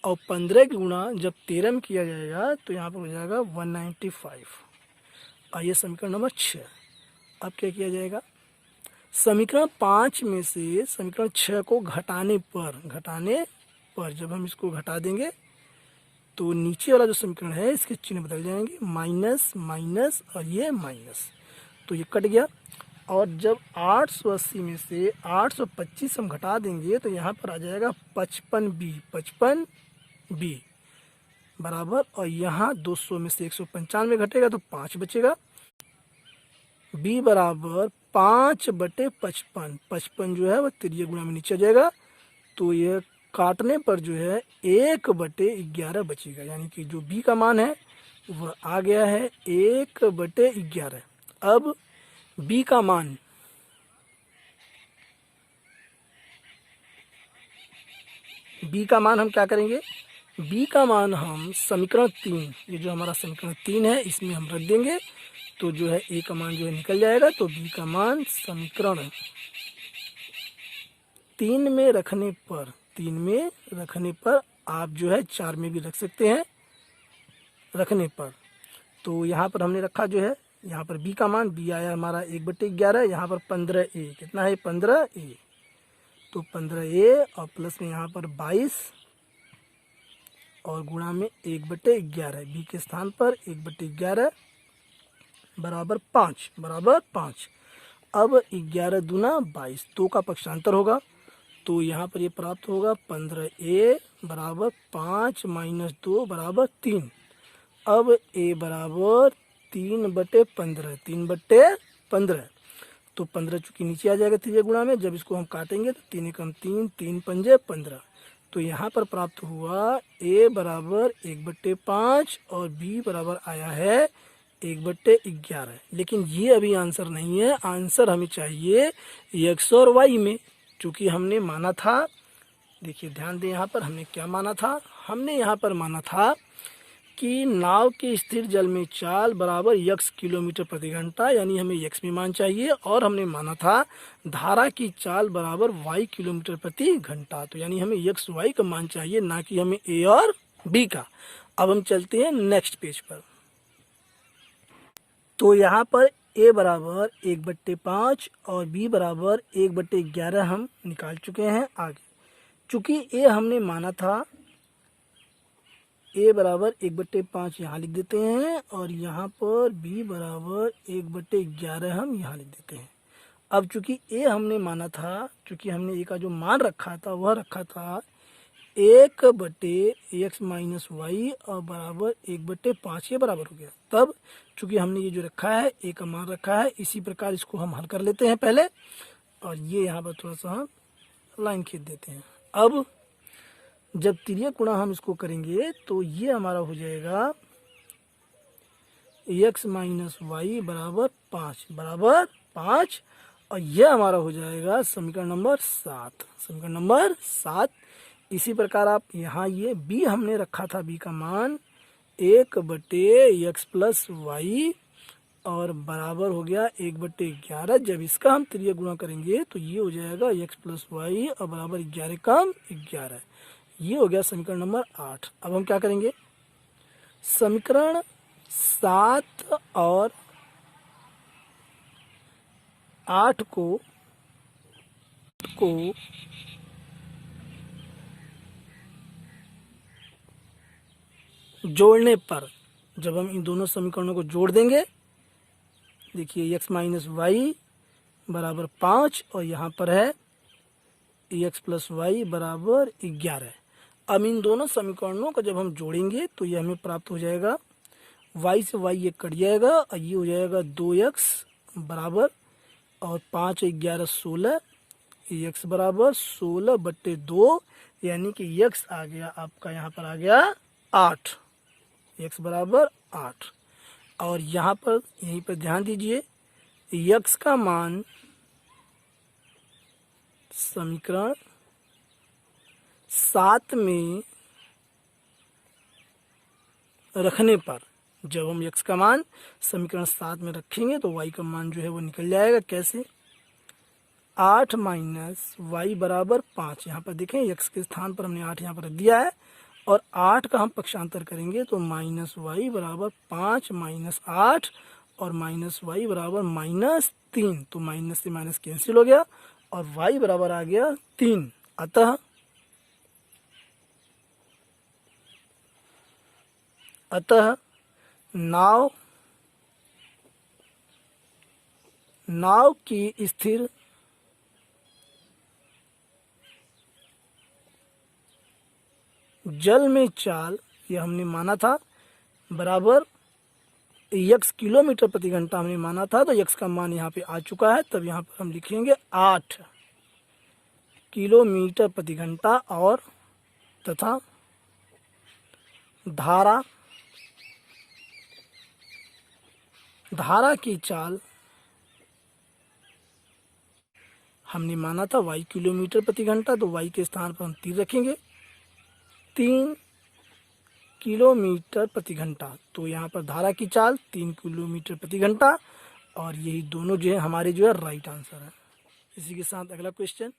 [SPEAKER 1] और 15 की गुणा जब 13 में किया जाएगा तो यहाँ पर हो जाएगा 195 और ये समीकरण नंबर 6। अब क्या किया जाएगा, समीकरण 5 में से समीकरण 6 को घटाने पर जब हम इसको घटा देंगे तो नीचे वाला जो समीकरण है इसके चिन्ह बदल जाएंगे, माइनस माइनस और ये माइनस, तो ये कट गया। और जब 880 में से 825 हम घटा देंगे तो यहाँ पर आ जाएगा 55b बराबर, और यहाँ 200 में से 195 घटेगा तो 5 बचेगा, b बराबर 5/55, 55 जो है वह तिर्यक गुणा में नीचे आ जाएगा, तो यह काटने पर जो है 1/11 बचेगा, यानी कि जो b का मान है वह आ गया है 1/11। अब b का मान हम क्या करेंगे, b का मान हम समीकरण 3, ये जो हमारा समीकरण 3 है इसमें हम रख देंगे, तो जो है a का मान जो है निकल जाएगा। तो b का मान समीकरण 3 में रखने पर आप जो है 4 में भी रख सकते हैं रखने पर। तो यहाँ पर हमने रखा जो है, यहाँ पर b का मान, b आया हमारा 1/11, यहाँ पर 15a, कितना है 15a, तो 15a और प्लस में यहाँ पर 22 और गुणा में 1/11, b के स्थान पर 1/11 बराबर 5, अब 11 दूना 22, 2 का पक्षांतर होगा, तो यहाँ पर ये प्राप्त होगा 15a बराबर 5 माइनस 2 बराबर 3। अब a बराबर 3/15, 3/15, तो 15 चूँकि नीचे आ जाएगा तिर्यक गुणा में, जब इसको हम काटेंगे तो 3 एकम 3, 3 पंजे 15, तो यहाँ पर प्राप्त हुआ a बराबर 1/5 और b बराबर आया है 1/11। लेकिन ये अभी आंसर नहीं है, आंसर हमें चाहिए x और y में। चूँकि हमने माना था, देखिए ध्यान दें यहाँ पर हमने क्या माना था, हमने यहाँ पर माना था कि नाव के स्थिर जल में चाल बराबर x किलोमीटर प्रति घंटा, यानी हमें x में मान चाहिए, और हमने माना था धारा की चाल बराबर y किलोमीटर प्रति घंटा। तो यानी हमें x y का मान चाहिए, ना कि हमें a और b का। अब हम चलते हैं नेक्स्ट पेज पर। तो यहाँ पर a बराबर 1/5 और b बराबर 1/11 हम निकाल चुके हैं। आगे चूँकि a हमने माना था, a बराबर 1/5 यहाँ लिख देते हैं, और यहाँ पर b बराबर 1/11 हम यहाँ लिख देते हैं। अब चूँकि a हमने माना था, चूँकि हमने a का जो मान रखा था वह रखा था 1/x माइनस वाई और बराबर 1/5 के बराबर हो गया। तब चूँकि हमने ये जो रखा है a का मान रखा है, इसी प्रकार इसको हम हल कर लेते हैं पहले, और ये यहाँ पर थोड़ा सा हम लाइन खींच देते हैं। अब जब तिर्यक गुणा हम इसको करेंगे तो ये हमारा हो जाएगा x माइनस वाई बराबर 5 और यह हमारा हो जाएगा समीकरण नंबर 7। इसी प्रकार आप यहाँ ये b हमने रखा था, b का मान 1/x प्लस वाई और बराबर हो गया 1/11। जब इसका हम तिर्यक गुणा करेंगे तो ये हो जाएगा x प्लस वाई और बराबर 11 कम 11। ये हो गया समीकरण नंबर 8। अब हम क्या करेंगे, समीकरण 7 और 8 को जोड़ने पर, जब हम इन दोनों समीकरणों को जोड़ देंगे, देखिए x माइनस वाई बराबर 5 और यहाँ पर है x प्लस वाई बराबर 11। अब इन दोनों समीकरणों को जब हम जोड़ेंगे तो ये हमें प्राप्त हो जाएगा, y से y ये कट जाएगा और ये हो जाएगा 2x बराबर और 5 11 16, x बराबर 16/2, यानी कि x आ गया आपका यहाँ पर आ गया 8, x बराबर 8। और यहाँ पर यहीं पर ध्यान दीजिए, x का मान समीकरण 7 में रखने पर, जब हम x का मान समीकरण 7 में रखेंगे तो y का मान जो है वो निकल जाएगा। कैसे, 8 माइनस वाई बराबर 5। यहाँ पर देखें x के स्थान पर हमने 8 यहाँ पर रख दिया है, और 8 का हम पक्षांतर करेंगे तो माइनस वाई बराबर 5 माइनस 8 और माइनस वाई बराबर -3। तो माइनस से माइनस कैंसिल हो गया और y बराबर आ गया 3। अतः नाव की स्थिर जल में चाल, यह हमने माना था बराबर x किलोमीटर प्रति घंटा हमने माना था, तो x का मान यहाँ पे आ चुका है। तब यहाँ पर हम लिखेंगे 8 किलोमीटर प्रति घंटा, और तथा धारा की चाल हमने माना था y किलोमीटर प्रति घंटा, तो y के स्थान पर हम 3 रखेंगे, 3 किलोमीटर प्रति घंटा। तो यहाँ पर धारा की चाल 3 किलोमीटर प्रति घंटा, और यही दोनों जो है हमारे जो है राइट आंसर है। इसी के साथ अगला क्वेश्चन।